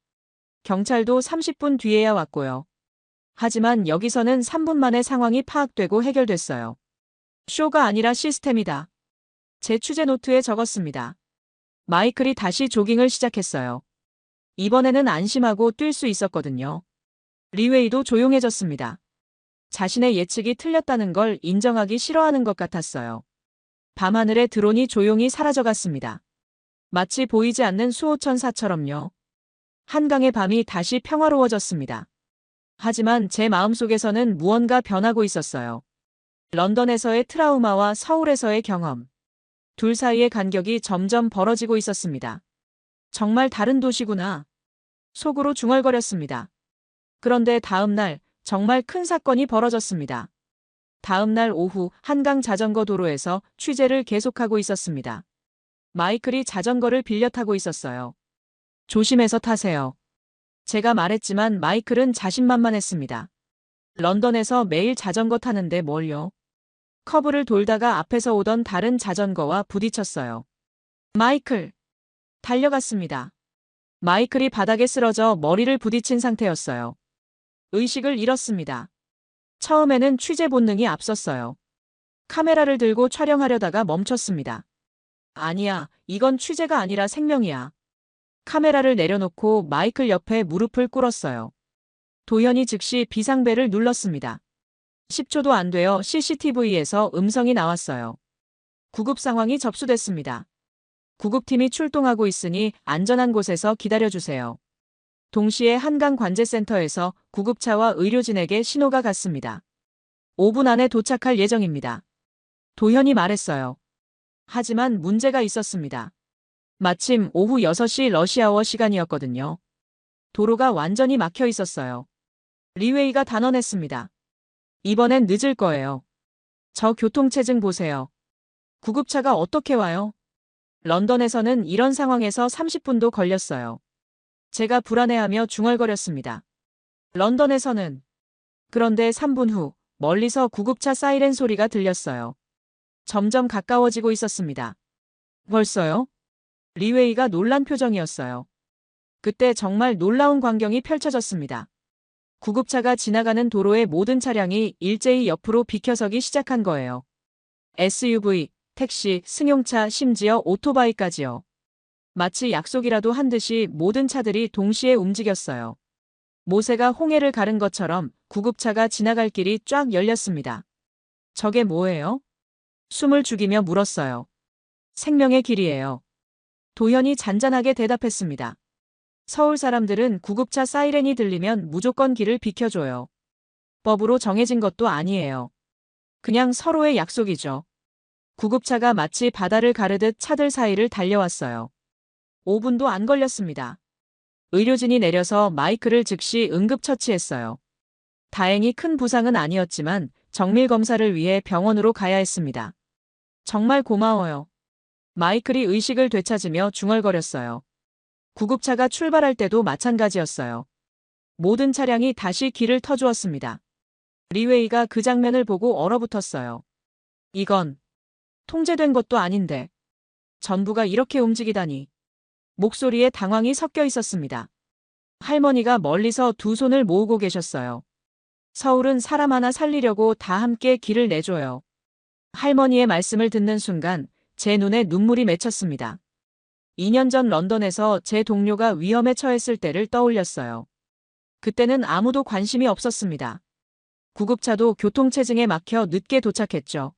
[SPEAKER 1] 경찰도 30분 뒤에야 왔고요. 하지만 여기서는 3분 만에 상황이 파악되고 해결됐어요. 쇼가 아니라 시스템이다. 제 취재 노트에 적었습니다. 마이클이 다시 조깅을 시작했어요. 이번에는 안심하고 뛸 수 있었거든요. 리웨이도 조용해졌습니다. 자신의 예측이 틀렸다는 걸 인정하기 싫어하는 것 같았어요. 밤하늘에 드론이 조용히 사라져갔습니다. 마치 보이지 않는 수호천사처럼요. 한강의 밤이 다시 평화로워졌습니다. 하지만 제 마음속에서는 무언가 변하고 있었어요. 런던에서의 트라우마와 서울에서의 경험. 둘 사이의 간격이 점점 벌어지고 있었습니다. 정말 다른 도시구나. 속으로 중얼거렸습니다. 그런데 다음 날 정말 큰 사건이 벌어졌습니다. 다음 날 오후 한강 자전거 도로에서 취재를 계속하고 있었습니다. 마이클이 자전거를 빌려 타고 있었어요. 조심해서 타세요. 제가 말했지만 마이클은 자신만만했습니다. 런던에서 매일 자전거 타는데 뭘요? 커브를 돌다가 앞에서 오던 다른 자전거와 부딪혔어요. 마이클! 달려갔습니다. 마이클이 바닥에 쓰러져 머리를 부딪힌 상태였어요. 의식을 잃었습니다. 처음에는 취재 본능이 앞섰어요. 카메라를 들고 촬영하려다가 멈췄습니다. 아니야, 이건 취재가 아니라 생명이야. 카메라를 내려놓고 마이클 옆에 무릎을 꿇었어요. 도현이 즉시 비상벨을 눌렀습니다. 10초도 안 되어 CCTV에서 음성이 나왔어요. 구급 상황이 접수됐습니다. 구급팀이 출동하고 있으니 안전한 곳에서 기다려주세요. 동시에 한강관제센터에서 구급차와 의료진에게 신호가 갔습니다. 5분 안에 도착할 예정입니다. 도현이 말했어요. 하지만 문제가 있었습니다. 마침 오후 6시 러시아워 시간이었거든요. 도로가 완전히 막혀 있었어요. 리웨이가 단언했습니다. 이번엔 늦을 거예요. 저 교통체증 보세요. 구급차가 어떻게 와요? 런던에서는 이런 상황에서 30분도 걸렸어요. 제가 불안해하며 중얼거렸습니다. 런던에서는. 그런데 3분 후 멀리서 구급차 사이렌 소리가 들렸어요. 점점 가까워지고 있었습니다. 벌써요? 리웨이가 놀란 표정이었어요. 그때 정말 놀라운 광경이 펼쳐졌습니다. 구급차가 지나가는 도로의 모든 차량이 일제히 옆으로 비켜서기 시작한 거예요. SUV, 택시, 승용차, 심지어 오토바이까지요. 마치 약속이라도 한 듯이 모든 차들이 동시에 움직였어요. 모세가 홍해를 가른 것처럼 구급차가 지나갈 길이 쫙 열렸습니다. 저게 뭐예요? 숨을 죽이며 물었어요. 생명의 길이에요. 도현이 잔잔하게 대답했습니다. 서울 사람들은 구급차 사이렌이 들리면 무조건 길을 비켜줘요. 법으로 정해진 것도 아니에요. 그냥 서로의 약속이죠. 구급차가 마치 바다를 가르듯 차들 사이를 달려왔어요. 5분도 안 걸렸습니다. 의료진이 내려서 마이크를 즉시 응급처치했어요. 다행히 큰 부상은 아니었지만 정밀 검사를 위해 병원으로 가야 했습니다. 정말 고마워요. 마이클이 의식을 되찾으며 중얼거렸어요. 구급차가 출발할 때도 마찬가지였어요. 모든 차량이 다시 길을 터주었습니다. 리웨이가 그 장면을 보고 얼어붙었어요. 이건 통제된 것도 아닌데 전부가 이렇게 움직이다니. 목소리에 당황이 섞여 있었습니다. 할머니가 멀리서 두 손을 모으고 계셨어요. 서울은 사람 하나 살리려고 다 함께 길을 내줘요. 할머니의 말씀을 듣는 순간 제 눈에 눈물이 맺혔습니다. 2년 전 런던에서 제 동료가 위험에 처했을 때를 떠올렸어요. 그때는 아무도 관심이 없었습니다. 구급차도 교통체증에 막혀 늦게 도착했죠.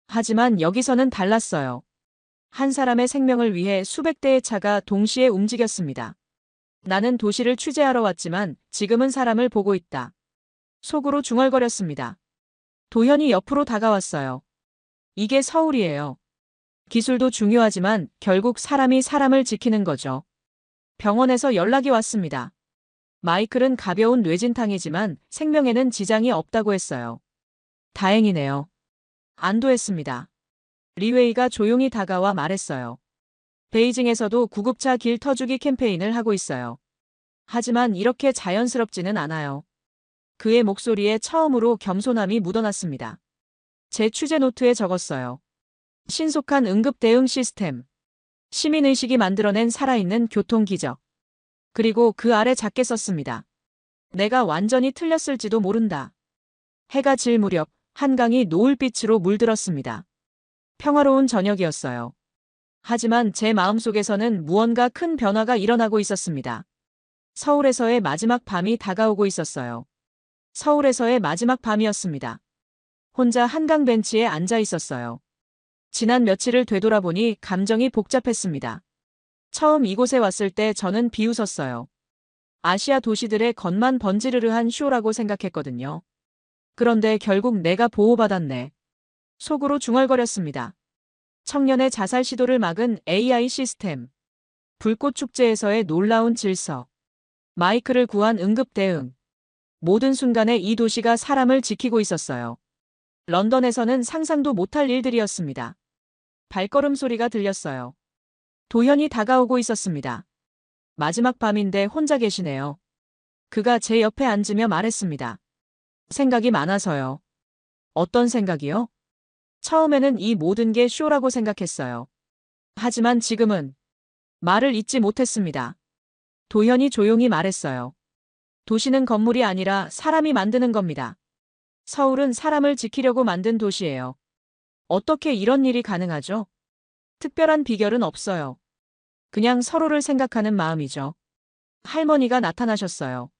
[SPEAKER 1] 하지만 여기서는 달랐어요. 한 사람의 생명을 위해 수백 대의 차가 동시에 움직였습니다. 나는 도시를 취재하러 왔지만 지금은 사람을 보고 있다. 속으로 중얼거렸습니다. 도현이 옆으로 다가왔어요. 이게 서울이에요. 기술도 중요하지만 결국 사람이 사람을 지키는 거죠. 병원에서 연락이 왔습니다. 마이클은 가벼운 뇌진탕이지만 생명에는 지장이 없다고 했어요. 다행이네요. 안도했습니다. 리웨이가 조용히 다가와 말했어요. 베이징에서도 구급차 길 터주기 캠페인을 하고 있어요. 하지만 이렇게 자연스럽지는 않아요. 그의 목소리에 처음으로 겸손함이 묻어났습니다. 제 취재 노트에 적었어요. 신속한 응급 대응 시스템. 시민의식이 만들어낸 살아있는 교통기적. 그리고 그 아래 작게 썼습니다. 내가 완전히 틀렸을지도 모른다. 해가 질 무렵 한강이 노을빛으로 물들었습니다. 평화로운 저녁이었어요. 하지만 제 마음속에서는 무언가 큰 변화가 일어나고 있었습니다. 서울에서의 마지막 밤이 다가오고 있었어요. 서울에서의 마지막 밤이었습니다. 혼자 한강 벤치에 앉아 있었어요. 지난 며칠을 되돌아보니 감정이 복잡했습니다. 처음 이곳에 왔을 때 저는 비웃었어요. 아시아 도시들의 겉만 번지르르한 쇼라고 생각했거든요. 그런데 결국 내가 보호받았네. 속으로 중얼거렸습니다. 청년의 자살 시도를 막은 AI 시스템. 불꽃 축제에서의 놀라운 질서. 마이크를 구한 응급 대응. 모든 순간에 이 도시가 사람을 지키고 있었어요. 런던에서는 상상도 못할 일들이었습니다. 발걸음 소리가 들렸어요. 도현이 다가오고 있었습니다. 마지막 밤인데 혼자 계시네요. 그가 제 옆에 앉으며 말했습니다. 생각이 많아서요. 어떤 생각이요? 처음에는 이 모든 게 쇼라고 생각했어요. 하지만 지금은 말을 잇지 못했습니다. 도현이 조용히 말했어요. 도시는 건물이 아니라 사람이 만드는 겁니다. 서울은 사람을 지키려고 만든 도시예요. 어떻게 이런 일이 가능하죠? 특별한 비결은 없어요. 그냥 서로를 생각하는 마음이죠. 할머니가 나타나셨어요.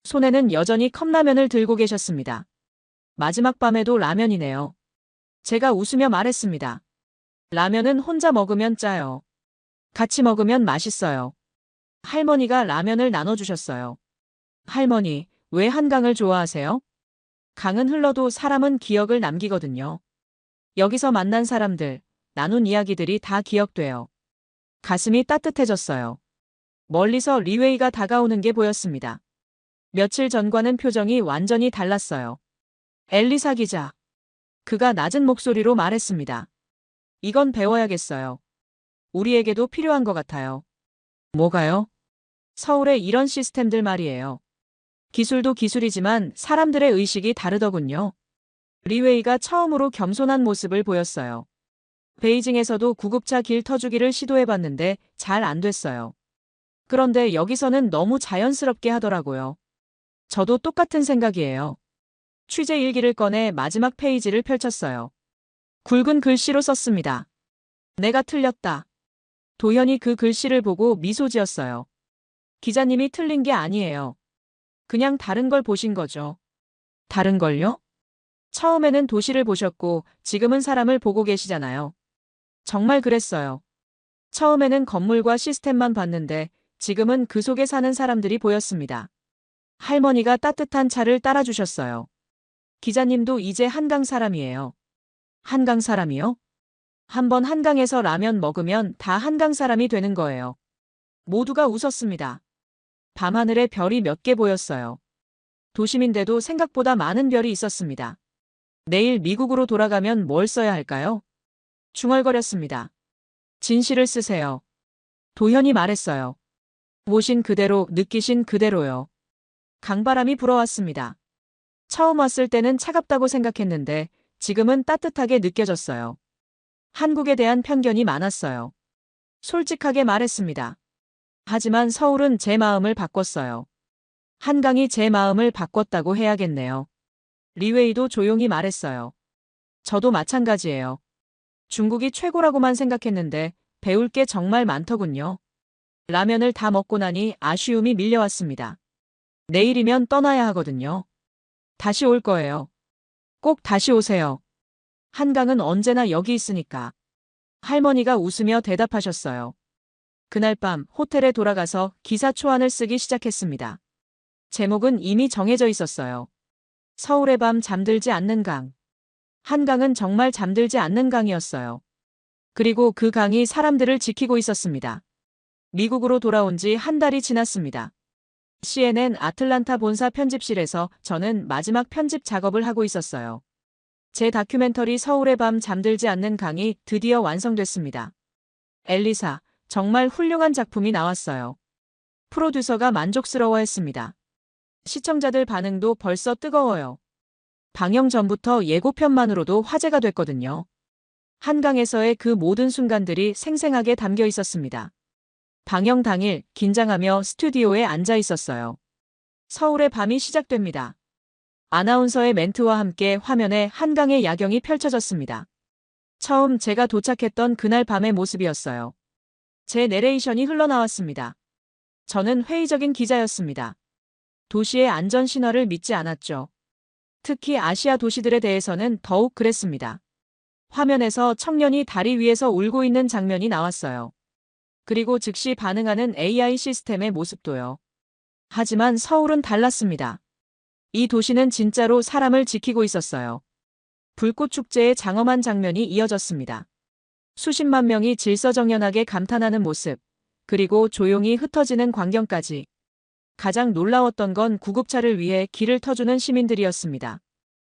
[SPEAKER 1] 손에는 여전히 컵라면을 들고 계셨습니다. 마지막 밤에도 라면이네요. 제가 웃으며 말했습니다. 라면은 혼자 먹으면 짜요. 같이 먹으면 맛있어요. 할머니가 라면을 나눠주셨어요. 할머니, 왜 한강을 좋아하세요? 강은 흘러도 사람은 기억을 남기거든요. 여기서 만난 사람들, 나눈 이야기들이 다 기억돼요. 가슴이 따뜻해졌어요. 멀리서 리웨이가 다가오는 게 보였습니다. 며칠 전과는 표정이 완전히 달랐어요. 엘리사 기자. 그가 낮은 목소리로 말했습니다. 이건 배워야겠어요. 우리에게도 필요한 것 같아요. 뭐가요? 서울의 이런 시스템들 말이에요. 기술도 기술이지만 사람들의 의식이 다르더군요. 리웨이가 처음으로 겸손한 모습을 보였어요. 베이징에서도 구급차 길 터주기를 시도해봤는데 잘 안 됐어요. 그런데 여기서는 너무 자연스럽게 하더라고요. 저도 똑같은 생각이에요. 취재 일기를 꺼내 마지막 페이지를 펼쳤어요. 굵은 글씨로 썼습니다. 내가 틀렸다. 도현이 그 글씨를 보고 미소 지었어요. 기자님이 틀린 게 아니에요. 그냥 다른 걸 보신 거죠. 다른 걸요? 처음에는 도시를 보셨고 지금은 사람을 보고 계시잖아요. 정말 그랬어요. 처음에는 건물과 시스템만 봤는데 지금은 그 속에 사는 사람들이 보였습니다. 할머니가 따뜻한 차를 따라주셨어요. 기자님도 이제 한강 사람이에요. 한강 사람이요? 한번 한강에서 라면 먹으면 다 한강 사람이 되는 거예요. 모두가 웃었습니다. 밤하늘에 별이 몇 개 보였어요. 도심인데도 생각보다 많은 별이 있었습니다. 내일 미국으로 돌아가면 뭘 써야 할까요? 중얼거렸습니다. 진실을 쓰세요. 도현이 말했어요. 보신 그대로, 느끼신 그대로요. 강바람이 불어왔습니다. 처음 왔을 때는 차갑다고 생각했는데 지금은 따뜻하게 느껴졌어요. 한국에 대한 편견이 많았어요. 솔직하게 말했습니다. 하지만 서울은 제 마음을 바꿨어요. 한강이 제 마음을 바꿨다고 해야겠네요. 리웨이도 조용히 말했어요. 저도 마찬가지예요. 중국이 최고라고만 생각했는데 배울 게 정말 많더군요. 라면을 다 먹고 나니 아쉬움이 밀려왔습니다. 내일이면 떠나야 하거든요. 다시 올 거예요. 꼭 다시 오세요. 한강은 언제나 여기 있으니까. 할머니가 웃으며 대답하셨어요. 그날 밤 호텔에 돌아가서 기사 초안을 쓰기 시작했습니다. 제목은 이미 정해져 있었어요. 서울의 밤 잠들지 않는 강. 한강은 정말 잠들지 않는 강이었어요. 그리고 그 강이 사람들을 지키고 있었습니다. 미국으로 돌아온 지 한 달이 지났습니다. CNN 아틀란타 본사 편집실에서 저는 마지막 편집 작업을 하고 있었어요. 제 다큐멘터리 서울의 밤 잠들지 않는 강이 드디어 완성됐습니다. 엘리사, 정말 훌륭한 작품이 나왔어요. 프로듀서가 만족스러워했습니다. 시청자들 반응도 벌써 뜨거워요. 방영 전부터 예고편만으로도 화제가 됐거든요. 한강에서의 그 모든 순간들이 생생하게 담겨 있었습니다. 방영 당일 긴장하며 스튜디오에 앉아 있었어요. 서울의 밤이 시작됩니다. 아나운서의 멘트와 함께 화면에 한강의 야경이 펼쳐졌습니다. 처음 제가 도착했던 그날 밤의 모습이었어요. 제 내레이션이 흘러나왔습니다. 저는 회의적인 기자였습니다. 도시의 안전 신화를 믿지 않았죠. 특히 아시아 도시들에 대해서는 더욱 그랬습니다. 화면에서 청년이 다리 위에서 울고 있는 장면이 나왔어요. 그리고 즉시 반응하는 AI 시스템의 모습도요. 하지만 서울은 달랐습니다. 이 도시는 진짜로 사람을 지키고 있었어요. 불꽃 축제의 장엄한 장면이 이어졌습니다. 수십만 명이 질서정연하게 감탄하는 모습, 그리고 조용히 흩어지는 광경까지. 가장 놀라웠던 건 구급차를 위해 길을 터주는 시민들이었습니다.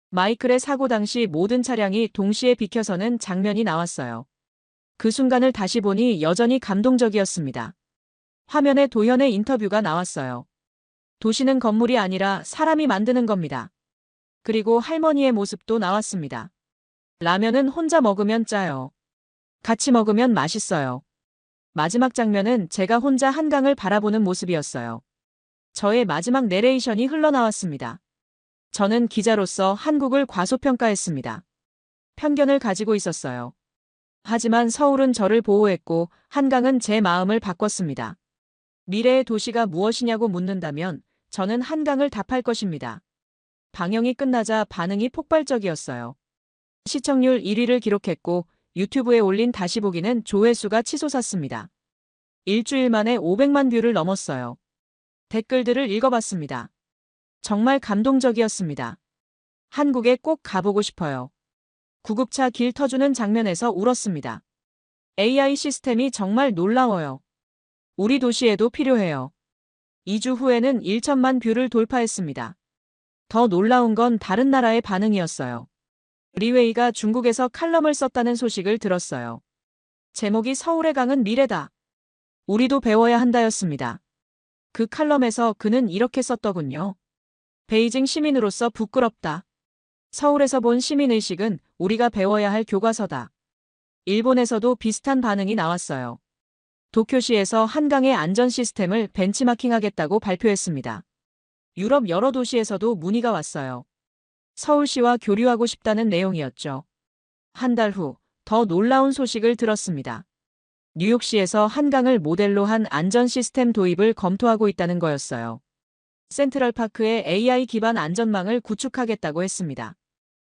[SPEAKER 1] 마이클의 사고 당시 모든 차량이 동시에 비켜서는 장면이 나왔어요. 그 순간을 다시 보니 여전히 감동적이었습니다. 화면에 도현의 인터뷰가 나왔어요. 도시는 건물이 아니라 사람이 만드는 겁니다. 그리고 할머니의 모습도 나왔습니다. 라면은 혼자 먹으면 짜요. 같이 먹으면 맛있어요. 마지막 장면은 제가 혼자 한강을 바라보는 모습이었어요. 저의 마지막 내레이션이 흘러나왔습니다. 저는 기자로서 한국을 과소평가했습니다. 편견을 가지고 있었어요. 하지만 서울은 저를 보호했고 한강은 제 마음을 바꿨습니다. 미래의 도시가 무엇이냐고 묻는다면 저는 한강을 답할 것입니다. 방영이 끝나자 반응이 폭발적이었어요. 시청률 1위를 기록했고 유튜브에 올린 다시 보기는 조회수가 치솟았습니다. 일주일 만에 500만 뷰를 넘었어요. 댓글들을 읽어봤습니다. 정말 감동적이었습니다. 한국에 꼭 가보고 싶어요. 구급차 길 터주는 장면에서 울었습니다. AI 시스템이 정말 놀라워요. 우리 도시에도 필요해요. 2주 후에는 1천만 뷰를 돌파했습니다. 더 놀라운 건 다른 나라의 반응이었어요. 리웨이가 중국에서 칼럼을 썼다는 소식을 들었어요. 제목이 서울의 강은 미래다. 우리도 배워야 한다였습니다. 그 칼럼에서 그는 이렇게 썼더군요. 베이징 시민으로서 부끄럽다. 서울에서 본 시민의식은 우리가 배워야 할 교과서다. 일본에서도 비슷한 반응이 나왔어요. 도쿄시에서 한강의 안전 시스템을 벤치마킹하겠다고 발표했습니다. 유럽 여러 도시에서도 문의가 왔어요. 서울시와 교류하고 싶다는 내용이었죠. 한 달 후, 더 놀라운 소식을 들었습니다. 뉴욕시에서 한강을 모델로 한 안전 시스템 도입을 검토하고 있다는 거였어요. 센트럴파크에 AI 기반 안전망을 구축하겠다고 했습니다.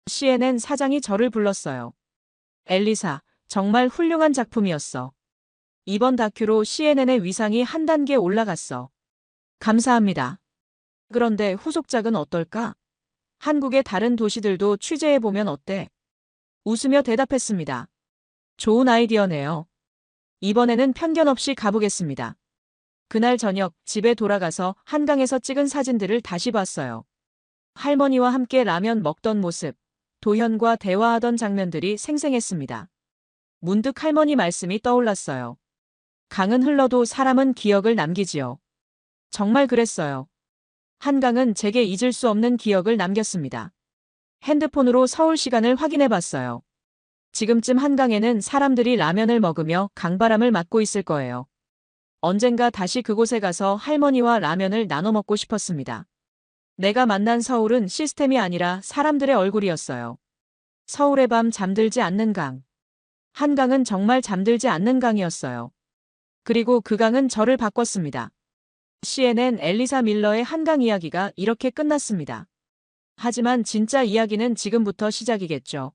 [SPEAKER 1] CNN 사장이 저를 불렀어요. 엘리사, 정말 훌륭한 작품이었어. 이번 다큐로 CNN의 위상이 한 단계 올라갔어. 감사합니다. 그런데 후속작은 어떨까? 한국의 다른 도시들도 취재해보면 어때? 웃으며 대답했습니다. 좋은 아이디어네요. 이번에는 편견 없이 가보겠습니다. 그날 저녁 집에 돌아가서 한강에서 찍은 사진들을 다시 봤어요. 할머니와 함께 라면 먹던 모습, 도현과 대화하던 장면들이 생생했습니다. 문득 할머니 말씀이 떠올랐어요. 강은 흘러도 사람은 기억을 남기지요. 정말 그랬어요. 한강은 제게 잊을 수 없는 기억을 남겼습니다. 핸드폰으로 서울 시간을 확인해 봤어요. 지금쯤 한강에는 사람들이 라면을 먹으며 강바람을 맞고 있을 거예요. 언젠가 다시 그곳에 가서 할머니와 라면을 나눠 먹고 싶었습니다. 내가 만난 서울은 시스템이 아니라 사람들의 얼굴이었어요. 서울의 밤 잠들지 않는 강. 한강은 정말 잠들지 않는 강이었어요. 그리고 그 강은 저를 바꿨습니다. CNN 엘리사 밀러의 한강 이야기가 이렇게 끝났습니다. 하지만 진짜 이야기는 지금부터 시작이겠죠.